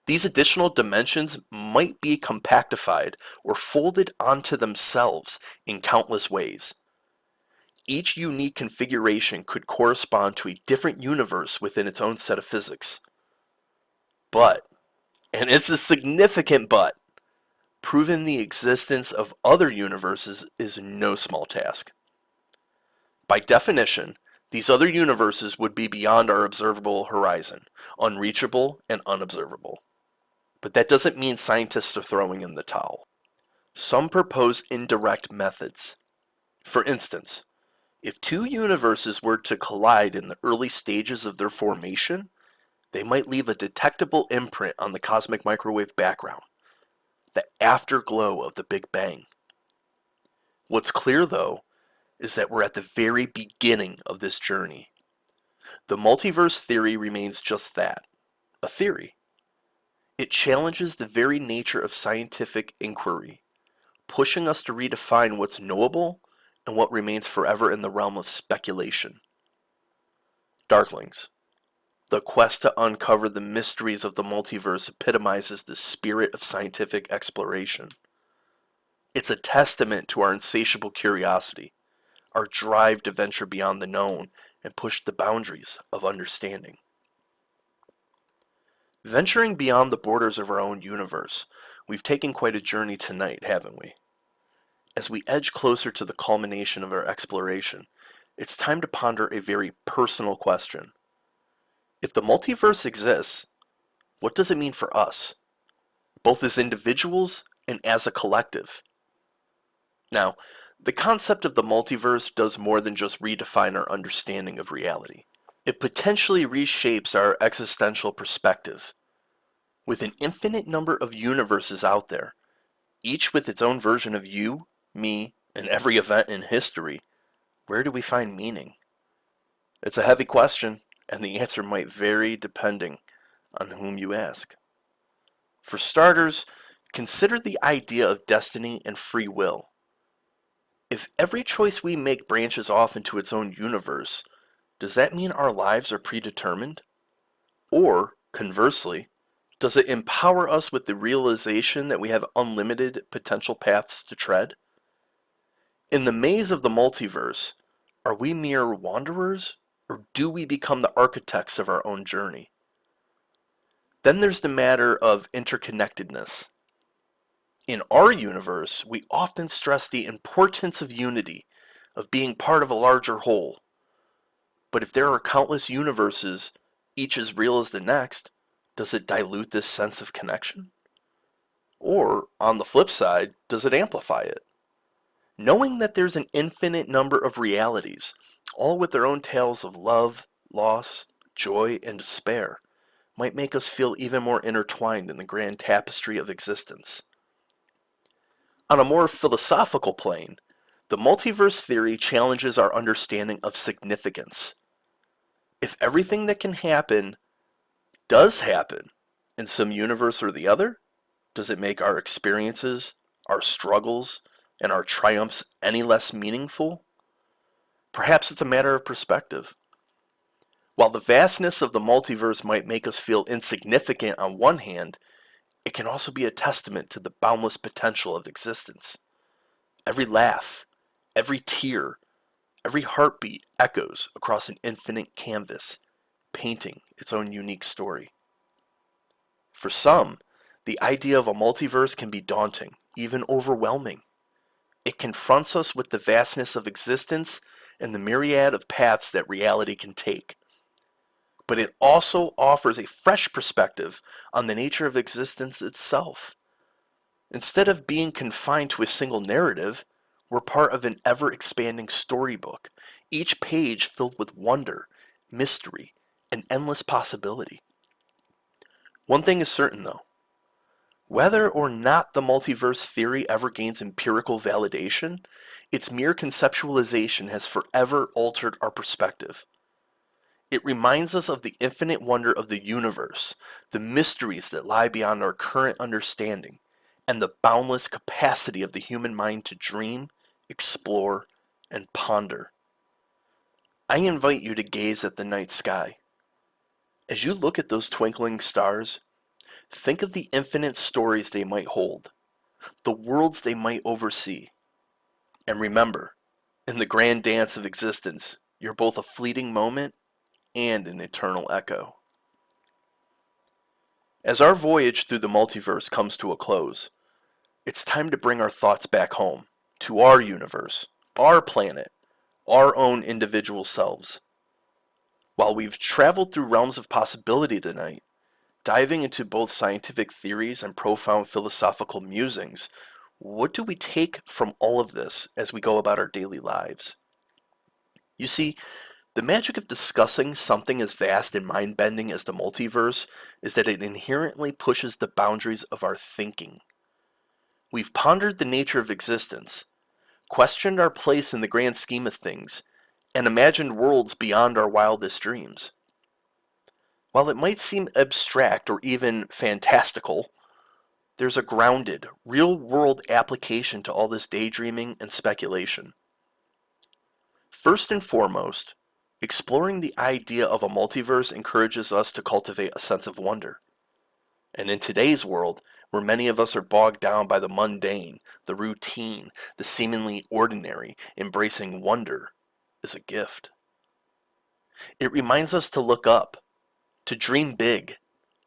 These additional dimensions might be compactified or folded onto themselves in countless ways. Each unique configuration could correspond to a different universe within its own set of physics. But, and it's a significant but, proving the existence of other universes is no small task. By definition, these other universes would be beyond our observable horizon, unreachable and unobservable. But that doesn't mean scientists are throwing in the towel. Some propose indirect methods. For instance, if two universes were to collide in the early stages of their formation, they might leave a detectable imprint on the cosmic microwave background, the afterglow of the Big Bang. What's clear, though, is that we're at the very beginning of this journey. The multiverse theory remains just that, a theory. It challenges the very nature of scientific inquiry, pushing us to redefine what's knowable and what remains forever in the realm of speculation. Darklings, the quest to uncover the mysteries of the multiverse epitomizes the spirit of scientific exploration. It's a testament to our insatiable curiosity, our drive to venture beyond the known and push the boundaries of understanding. Venturing beyond the borders of our own universe, we've taken quite a journey tonight, haven't we? As we edge closer to the culmination of our exploration, it's time to ponder a very personal question. If the multiverse exists, what does it mean for us, both as individuals and as a collective? Now, the concept of the multiverse does more than just redefine our understanding of reality. It potentially reshapes our existential perspective. With an infinite number of universes out there, each with its own version of you, me, and every event in history, where do we find meaning? It's a heavy question, and the answer might vary depending on whom you ask. For starters, consider the idea of destiny and free will. If every choice we make branches off into its own universe, does that mean our lives are predetermined? Or, conversely, does it empower us with the realization that we have unlimited potential paths to tread? In the maze of the multiverse, are we mere wanderers, or do we become the architects of our own journey? Then there's the matter of interconnectedness. In our universe, we often stress the importance of unity, of being part of a larger whole. But if there are countless universes, each as real as the next, does it dilute this sense of connection? Or, on the flip side, does it amplify it? Knowing that there's an infinite number of realities, all with their own tales of love, loss, joy, and despair, might make us feel even more intertwined in the grand tapestry of existence. On a more philosophical plane, the multiverse theory challenges our understanding of significance. If everything that can happen does happen in some universe or the other, does it make our experiences, our struggles, and our triumphs any less meaningful? Perhaps it's a matter of perspective. While the vastness of the multiverse might make us feel insignificant on one hand, it can also be a testament to the boundless potential of existence. Every laugh, every tear, every heartbeat echoes across an infinite canvas, painting its own unique story. For some, the idea of a multiverse can be daunting, even overwhelming. It confronts us with the vastness of existence and the myriad of paths that reality can take. But it also offers a fresh perspective on the nature of existence itself. Instead of being confined to a single narrative, we're part of an ever-expanding storybook, each page filled with wonder, mystery, and endless possibility. One thing is certain, though. Whether or not the multiverse theory ever gains empirical validation, its mere conceptualization has forever altered our perspective. It reminds us of the infinite wonder of the universe, the mysteries that lie beyond our current understanding, and the boundless capacity of the human mind to dream, explore, and ponder. I invite you to gaze at the night sky. As you look at those twinkling stars, Think of the infinite stories they might hold, the worlds they might oversee. And remember, in the grand dance of existence, you're both a fleeting moment and an eternal echo. As our voyage through the multiverse comes to a close, it's time to bring our thoughts back home, to our universe, our planet, our own individual selves. While we've traveled through realms of possibility tonight, diving into both scientific theories and profound philosophical musings, what do we take from all of this as we go about our daily lives? You see, the magic of discussing something as vast and mind-bending as the multiverse is that it inherently pushes the boundaries of our thinking. We've pondered the nature of existence, questioned our place in the grand scheme of things, and imagined worlds beyond our wildest dreams. While it might seem abstract or even fantastical, there's a grounded, real-world application to all this daydreaming and speculation. First and foremost, exploring the idea of a multiverse encourages us to cultivate a sense of wonder. And in today's world, where many of us are bogged down by the mundane, the routine, the seemingly ordinary, embracing wonder is a gift. It reminds us to look up, to dream big,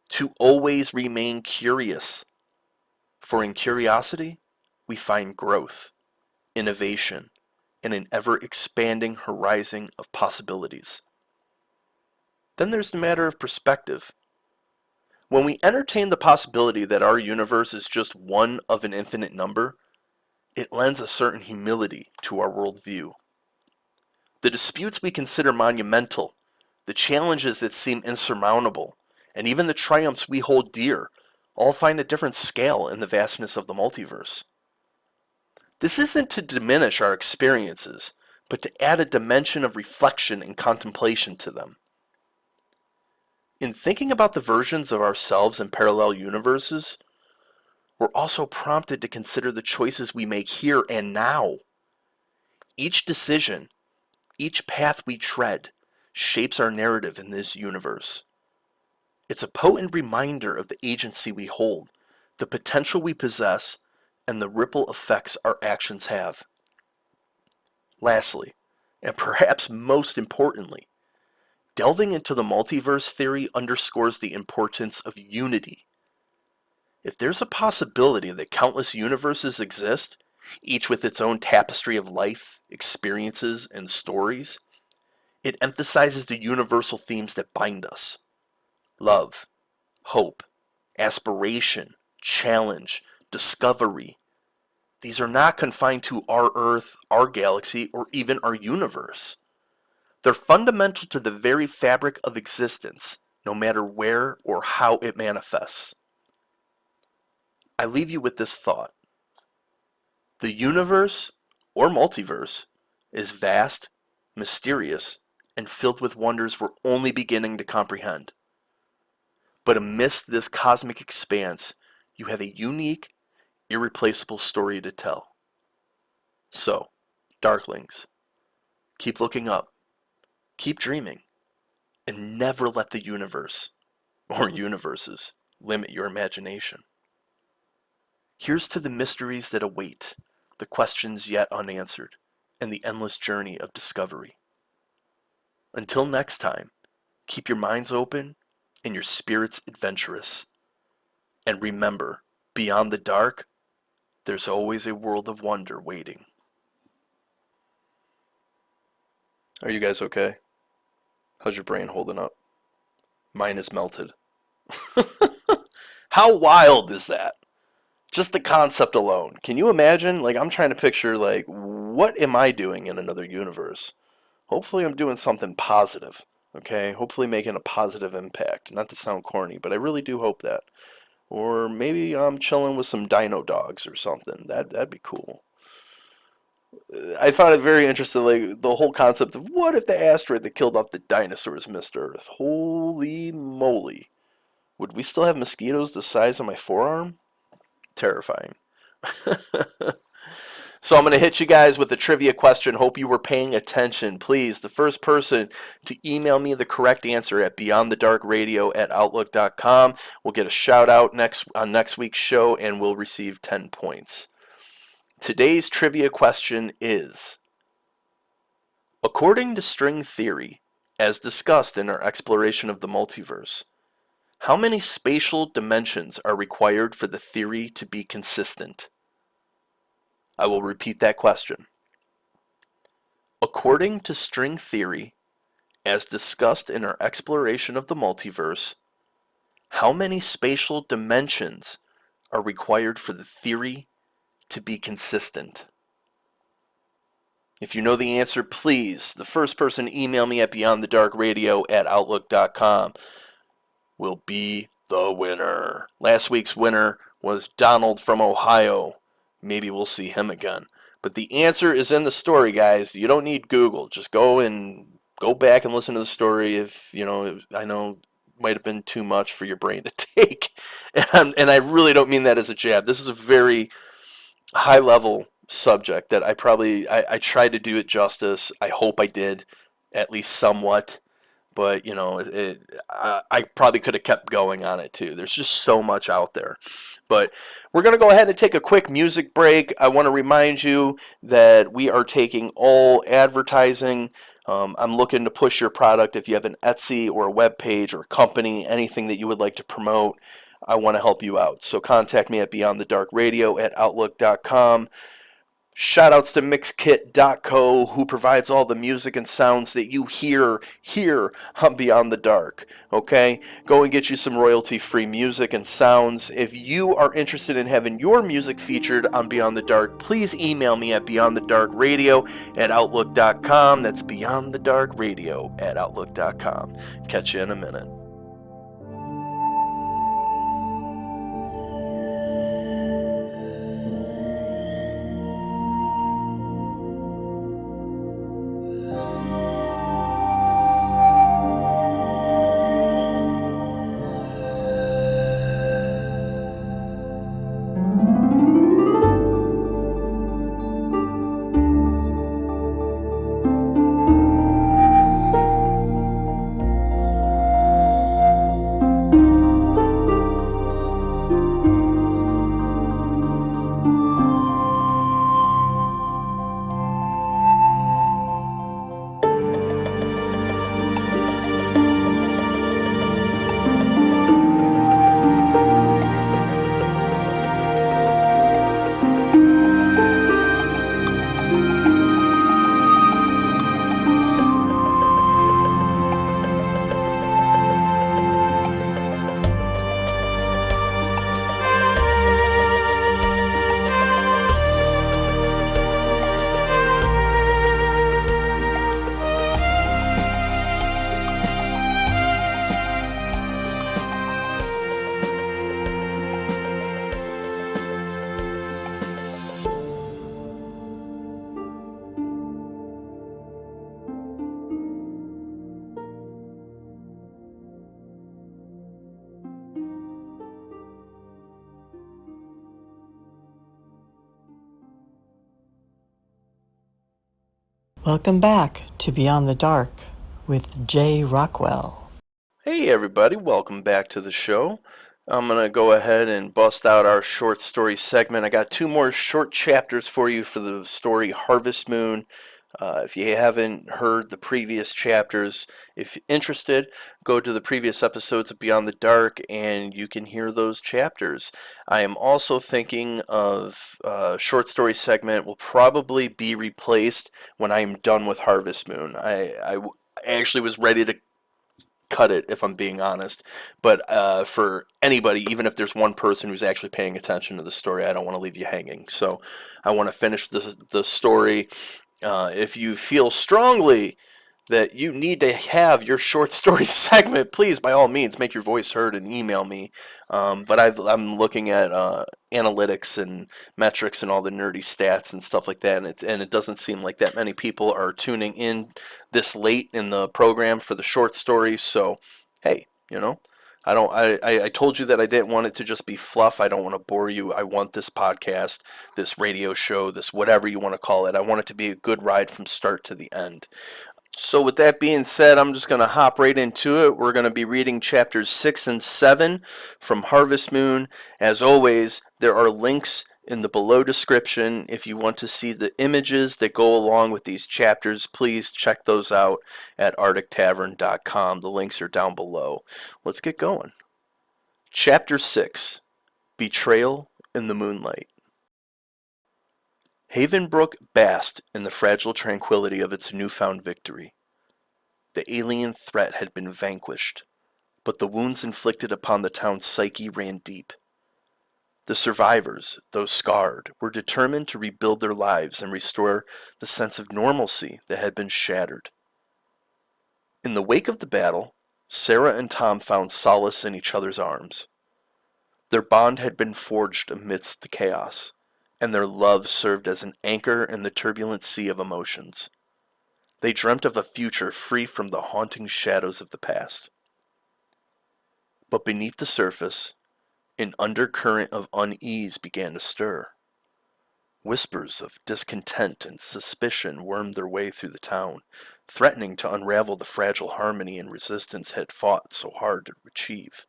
to always remain curious. For in curiosity, we find growth, innovation, and an ever-expanding horizon of possibilities. Then there's the matter of perspective. When we entertain the possibility that our universe is just one of an infinite number, it lends a certain humility to our worldview. The disputes we consider monumental, the challenges that seem insurmountable, and even the triumphs we hold dear, all find a different scale in the vastness of the multiverse. This isn't to diminish our experiences, but to add a dimension of reflection and contemplation to them. In thinking about the versions of ourselves in parallel universes, we're also prompted to consider the choices we make here and now. Each decision, each path we tread, shapes our narrative in this universe. It's a potent reminder of the agency we hold, the potential we possess, and the ripple effects our actions have. Lastly, and perhaps most importantly, delving into the multiverse theory underscores the importance of unity. If there's a possibility that countless universes exist, each with its own tapestry of life, experiences, and stories, it emphasizes the universal themes that bind us: love, hope, aspiration, challenge, discovery. These are not confined to our Earth, our galaxy, or even our universe. They're fundamental to the very fabric of existence, no matter where or how it manifests. I leave you with this thought. The universe, or multiverse, is vast, mysterious, and filled with wonders we're only beginning to comprehend. But amidst this cosmic expanse, you have a unique, irreplaceable story to tell. So, Darklings, keep looking up, keep dreaming, and never let the universe, or universes, limit your imagination. Here's to the mysteries that await, the questions yet unanswered, and the endless journey of discovery. Until next time, keep your minds open and your spirits adventurous. And remember, beyond the dark, there's always a world of wonder waiting. Are you guys okay? How's your brain holding up? Mine is melted. How wild is that? Just the concept alone. Can you imagine? Like, I'm trying to picture, like, what am I doing in another universe? Hopefully I'm doing something positive, okay? Hopefully making a positive impact. Not to sound corny, but I really do hope that. Or maybe I'm chilling with some dino dogs or something. That'd be cool. I found it very interesting, like, the whole concept of what if the asteroid that killed off the dinosaurs missed Earth? Holy moly. Would we still have mosquitoes the size of my forearm? Terrifying. So I'm going to hit you guys with a trivia question. Hope you were paying attention. Please, the first person to email me the correct answer at beyondthedarkradio@outlook.com will get a shout out on next week's show and will receive 10 points. Today's trivia question is, according to string theory, as discussed in our exploration of the multiverse, how many spatial dimensions are required for the theory to be consistent? I will repeat that question. According to string theory, as discussed in our exploration of the multiverse, how many spatial dimensions are required for the theory to be consistent? If you know the answer, please, the first person to email me at beyondthedarkradio@outlook.com will be the winner. Last week's winner was Donald from Ohio. Maybe we'll see him again. But the answer is in the story, guys. You don't need Google. Just go back and listen to the story. If I know it might have been too much for your brain to take, and I really don't mean that as a jab. This is a very high level subject that I tried to do it justice. I hope I did, at least somewhat. But I probably could have kept going on it too. There's just so much out there. But we're going to go ahead and take a quick music break. I want to remind you that we are taking all advertising. I'm looking to push your product. If you have an Etsy or a web page or a company, anything that you would like to promote, I want to help you out. So contact me at beyondthedarkradio@outlook.com. Shoutouts to Mixkit.co, who provides all the music and sounds that you hear here on Beyond the Dark. Okay? Go and get you some royalty-free music and sounds. If you are interested in having your music featured on Beyond the Dark, please email me at beyondthedarkradio@outlook.com. That's beyondthedarkradio@outlook.com. Catch you in a minute. Welcome back to Beyond the Dark with Jay Rockwell. Hey everybody, welcome back to the show. I'm going to go ahead and bust out our short story segment. I got 2 more short chapters for you for the story Harvest Moon. If you haven't heard the previous chapters, if you're interested, go to the previous episodes of Beyond the Dark and you can hear those chapters. I am also thinking of a short story segment will probably be replaced when I am done with Harvest Moon. I actually was ready to cut it, if I'm being honest. But for anybody, even if there's one person who's actually paying attention to the story, I don't want to leave you hanging. So I want to finish the story. If you feel strongly that you need to have your short story segment, please, by all means, make your voice heard and email me. But I'm looking at analytics and metrics and all the nerdy stats and stuff like that, and it doesn't seem like that many people are tuning in this late in the program for the short stories. So, hey, I told you that I didn't want it to just be fluff. I don't want to bore you. I want this podcast, this radio show, this whatever you want to call it. I want it to be a good ride from start to the end. So with that being said, I'm just going to hop right into it. We're going to be reading chapters 6 and 7 from Harvest Moon. As always, there are links in the below description. If you want to see the images that go along with these chapters, please check those out at arctictavern.com. The links are down below. Let's get going. Chapter 6, Betrayal in the Moonlight. Havenbrook basked in the fragile tranquility of its newfound victory. The alien threat had been vanquished, but the wounds inflicted upon the town's psyche ran deep. The survivors, though scarred, were determined to rebuild their lives and restore the sense of normalcy that had been shattered. In the wake of the battle, Sarah and Tom found solace in each other's arms. Their bond had been forged amidst the chaos, and their love served as an anchor in the turbulent sea of emotions. They dreamt of a future free from the haunting shadows of the past. But beneath the surface, an undercurrent of unease began to stir. Whispers of discontent and suspicion wormed their way through the town, threatening to unravel the fragile harmony and resistance had fought so hard to achieve.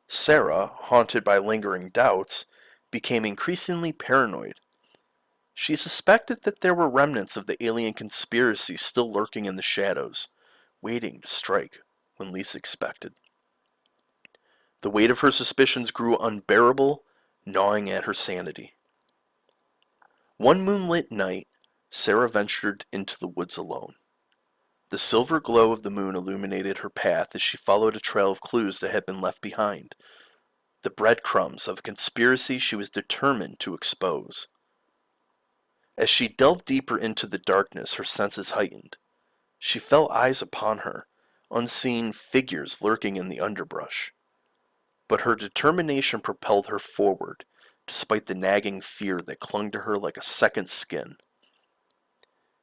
Sarah, haunted by lingering doubts, became increasingly paranoid. She suspected that there were remnants of the alien conspiracy still lurking in the shadows, waiting to strike when least expected. The weight of her suspicions grew unbearable, gnawing at her sanity. One moonlit night, Sarah ventured into the woods alone. The silver glow of the moon illuminated her path as she followed a trail of clues that had been left behind, the breadcrumbs of a conspiracy she was determined to expose. As she delved deeper into the darkness, her senses heightened. She felt eyes upon her, unseen figures lurking in the underbrush. But her determination propelled her forward, despite the nagging fear that clung to her like a second skin.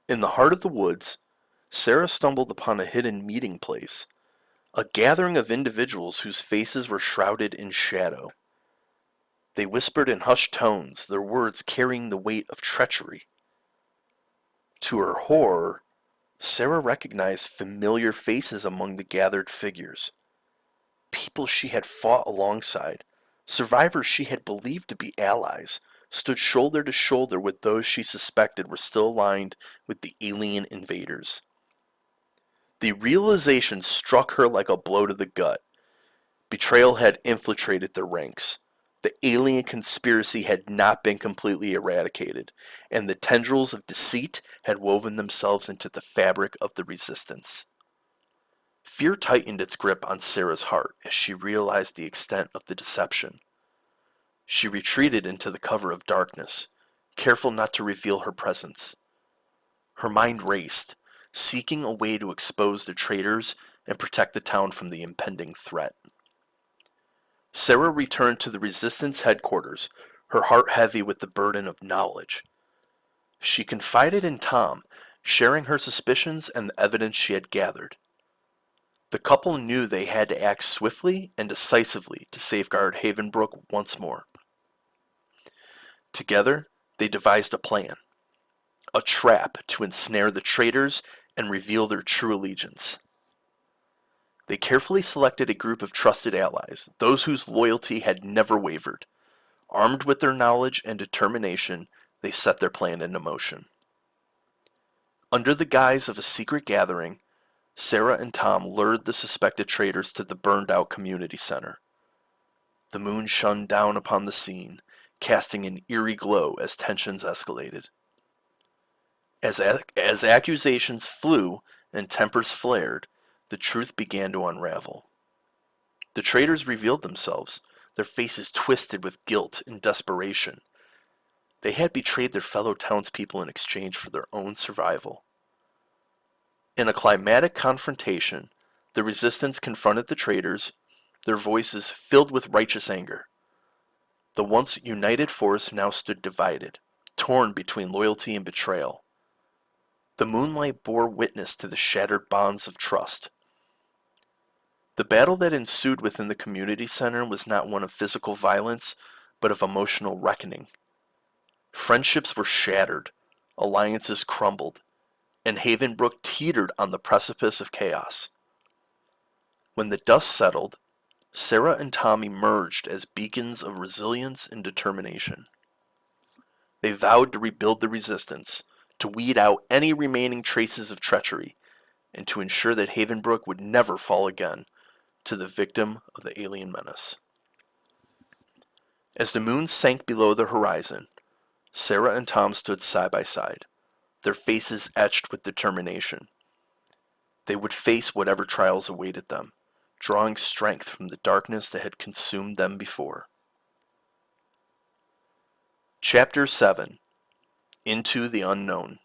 In the heart of the woods, Sarah stumbled upon a hidden meeting place, a gathering of individuals whose faces were shrouded in shadow. They whispered in hushed tones, their words carrying the weight of treachery. To her horror, Sarah recognized familiar faces among the gathered figures. People she had fought alongside, survivors she had believed to be allies, stood shoulder to shoulder with those she suspected were still aligned with the alien invaders. The realization struck her like a blow to the gut. Betrayal had infiltrated their ranks. The alien conspiracy had not been completely eradicated, and the tendrils of deceit had woven themselves into the fabric of the resistance. Fear tightened its grip on Sarah's heart as she realized the extent of the deception. She retreated into the cover of darkness, careful not to reveal her presence. Her mind raced, seeking a way to expose the traitors and protect the town from the impending threat. Sarah returned to the resistance headquarters, her heart heavy with the burden of knowledge. She confided in Tom, sharing her suspicions and the evidence she had gathered. The couple knew they had to act swiftly and decisively to safeguard Havenbrook once more. Together, they devised a plan, a trap to ensnare the traitors and reveal their true allegiance. They carefully selected a group of trusted allies, those whose loyalty had never wavered. Armed with their knowledge and determination, they set their plan into motion. Under the guise of a secret gathering, Sarah and Tom lured the suspected traitors to the burned-out community center. The moon shone down upon the scene, casting an eerie glow as tensions escalated. As accusations flew and tempers flared, the truth began to unravel. The traitors revealed themselves, their faces twisted with guilt and desperation. They had betrayed their fellow townspeople in exchange for their own survival. In a climatic confrontation, the resistance confronted the traitors, their voices filled with righteous anger. The once united force now stood divided, torn between loyalty and betrayal. The moonlight bore witness to the shattered bonds of trust. The battle that ensued within the community center was not one of physical violence, but of emotional reckoning. Friendships were shattered, alliances crumbled, and Havenbrook teetered on the precipice of chaos. When the dust settled, Sarah and Tom emerged as beacons of resilience and determination. They vowed to rebuild the resistance, to weed out any remaining traces of treachery, and to ensure that Havenbrook would never fall again to the victim of the alien menace. As the moon sank below the horizon, Sarah and Tom stood side by side, their faces etched with determination. They would face whatever trials awaited them, drawing strength from the darkness that had consumed them before. Chapter 7. Into the Unknown.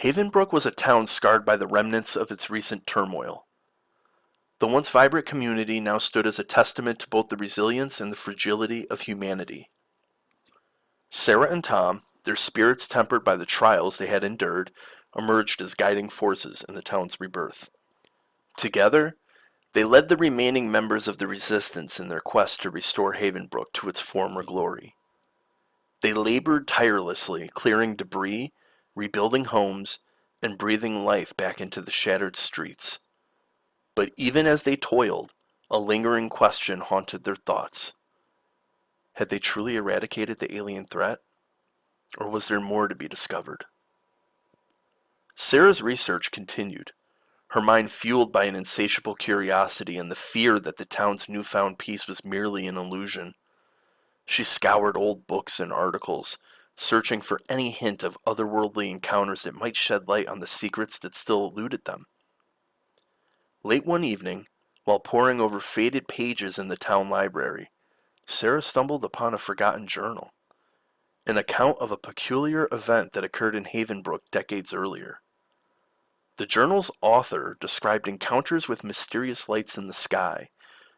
Havenbrook was a town scarred by the remnants of its recent turmoil. The once vibrant community now stood as a testament to both the resilience and the fragility of humanity. Sarah and Tom, their spirits tempered by the trials they had endured, emerged as guiding forces in the town's rebirth. Together, they led the remaining members of the resistance in their quest to restore Havenbrook to its former glory. They labored tirelessly, clearing debris, rebuilding homes, and breathing life back into the shattered streets. But even as they toiled, a lingering question haunted their thoughts. Had they truly eradicated the alien threat? Or was there more to be discovered? Sarah's research continued, her mind fueled by an insatiable curiosity and the fear that the town's newfound peace was merely an illusion. She scoured old books and articles, searching for any hint of otherworldly encounters that might shed light on the secrets that still eluded them. Late one evening, while poring over faded pages in the town library, Sarah stumbled upon a forgotten journal, an account of a peculiar event that occurred in Havenbrook decades earlier. The journal's author described encounters with mysterious lights in the sky,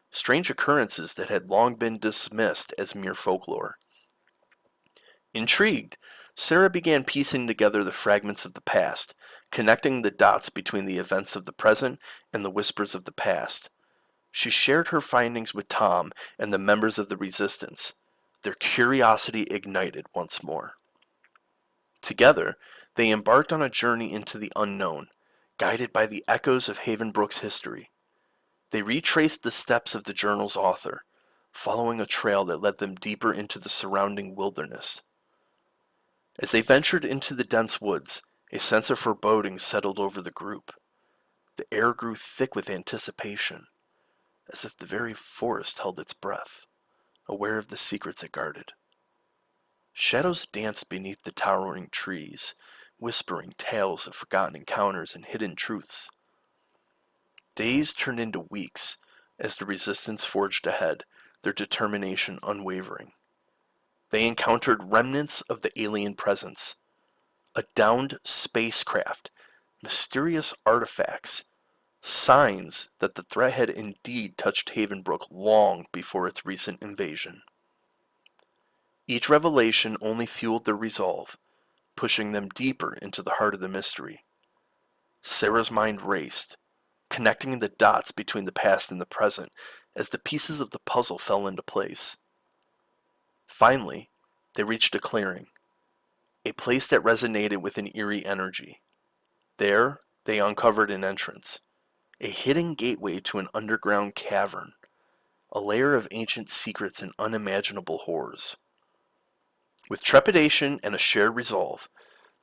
strange occurrences that had long been dismissed as mere folklore. Intrigued, Sarah began piecing together the fragments of the past, connecting the dots between the events of the present and the whispers of the past. She shared her findings with Tom and the members of the resistance, their curiosity ignited once more. Together, they embarked on a journey into the unknown, guided by the echoes of Havenbrook's history. They retraced the steps of the journal's author, following a trail that led them deeper into the surrounding wilderness. As they ventured into the dense woods, a sense of foreboding settled over the group. The air grew thick with anticipation, as if the very forest held its breath, aware of the secrets it guarded. Shadows danced beneath the towering trees, whispering tales of forgotten encounters and hidden truths. Days turned into weeks as the resistance forged ahead, their determination unwavering. They encountered remnants of the alien presence, a downed spacecraft, mysterious artifacts, signs that the threat had indeed touched Havenbrook long before its recent invasion. Each revelation only fueled their resolve, pushing them deeper into the heart of the mystery. Sarah's mind raced, connecting the dots between the past and the present as the pieces of the puzzle fell into place. Finally, they reached a clearing, a place that resonated with an eerie energy. There, they uncovered an entrance, a hidden gateway to an underground cavern, a lair of ancient secrets and unimaginable horrors. With trepidation and a shared resolve,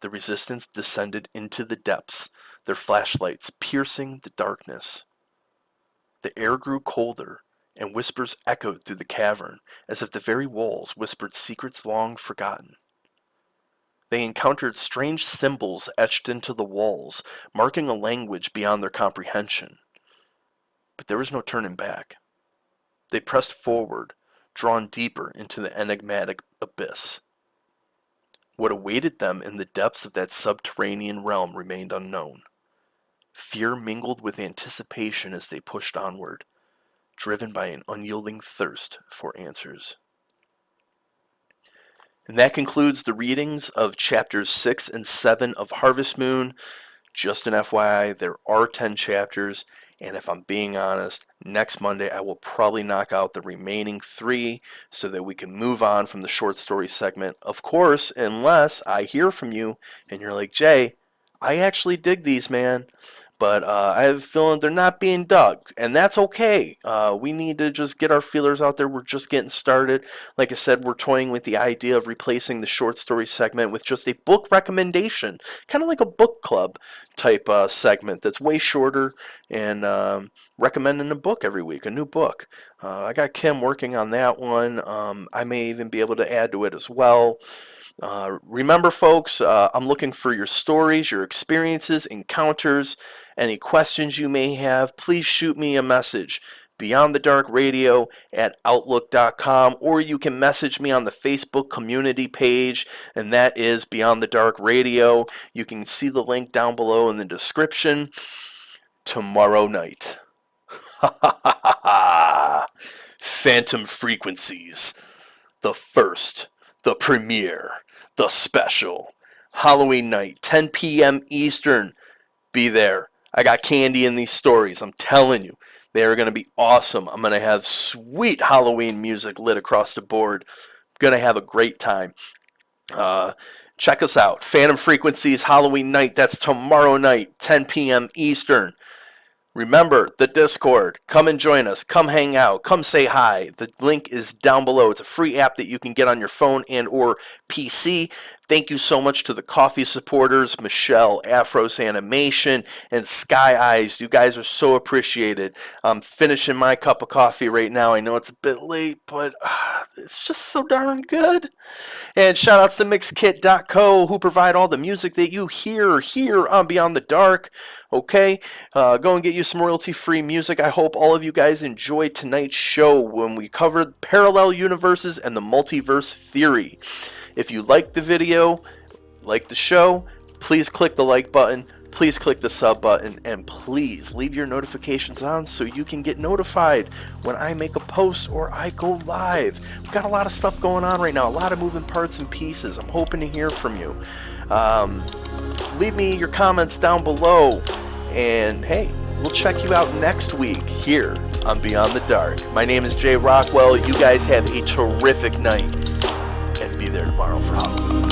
the resistance descended into the depths, their flashlights piercing the darkness. The air grew colder, and whispers echoed through the cavern, as if the very walls whispered secrets long forgotten. They encountered strange symbols etched into the walls, marking a language beyond their comprehension. But there was no turning back. They pressed forward, drawn deeper into the enigmatic abyss. What awaited them in the depths of that subterranean realm remained unknown. Fear mingled with anticipation as they pushed onward, driven by an unyielding thirst for answers. And that concludes the readings of chapters 6 and 7 of Harvest Moon. Just an FYI, there are 10 chapters. And if I'm being honest, next Monday I will probably knock out the remaining 3 so that we can move on from the short story segment. Of course, unless I hear from you and you're like, Jay, I actually dig these, man. But I have a feeling they're not being dug, and that's okay. We need to just get our feelers out there. We're just getting started. Like I said, we're toying with the idea of replacing the short story segment with just a book recommendation, kind of like a book club type segment that's way shorter and recommending a book every week, a new book. I got Kim working on that one. I may even be able to add to it as well. Remember, folks, I'm looking for your stories, your experiences, encounters, any questions you may have. Please shoot me a message. Beyond the Dark Radio at Outlook.com, or you can message me on the Facebook community page, and that is Beyond the Dark Radio. You can see the link down below in the description. Tomorrow night. Phantom Frequencies. The first, the premiere, the special. Halloween night, 10 p.m. Eastern. Be there. I got candy in these stories. I'm telling you. They are going to be awesome. I'm going to have sweet Halloween music lit across the board. Going to have a great time. Check us out. Phantom Frequencies, Halloween night. That's tomorrow night, 10 p.m. Eastern. Remember, the Discord. Come and join us. Come hang out. Come say hi. The link is down below. It's a free app that you can get on your phone and or PC. Thank you so much to the coffee supporters, Michelle, Afros Animation, and Sky Eyes. You guys are so appreciated. I'm finishing my cup of coffee right now. I know it's a bit late, but it's just so darn good. And shout outs to Mixkit.co, who provide all the music that you hear here on Beyond the Dark. Okay, go and get you some royalty-free music. I hope all of you guys enjoyed tonight's show when we covered parallel universes and the multiverse theory. If you liked the video, like the show, please click the like button, please click the sub button, and please leave your notifications on so you can get notified when I make a post or I go live. We've got a lot of stuff going on right now, a lot of moving parts and pieces. I'm hoping to hear from you. Leave me your comments down below, and hey, we'll check you out next week here on Beyond the Dark. My name is Jay Rockwell. You guys have a terrific night, and be there tomorrow for Halloween.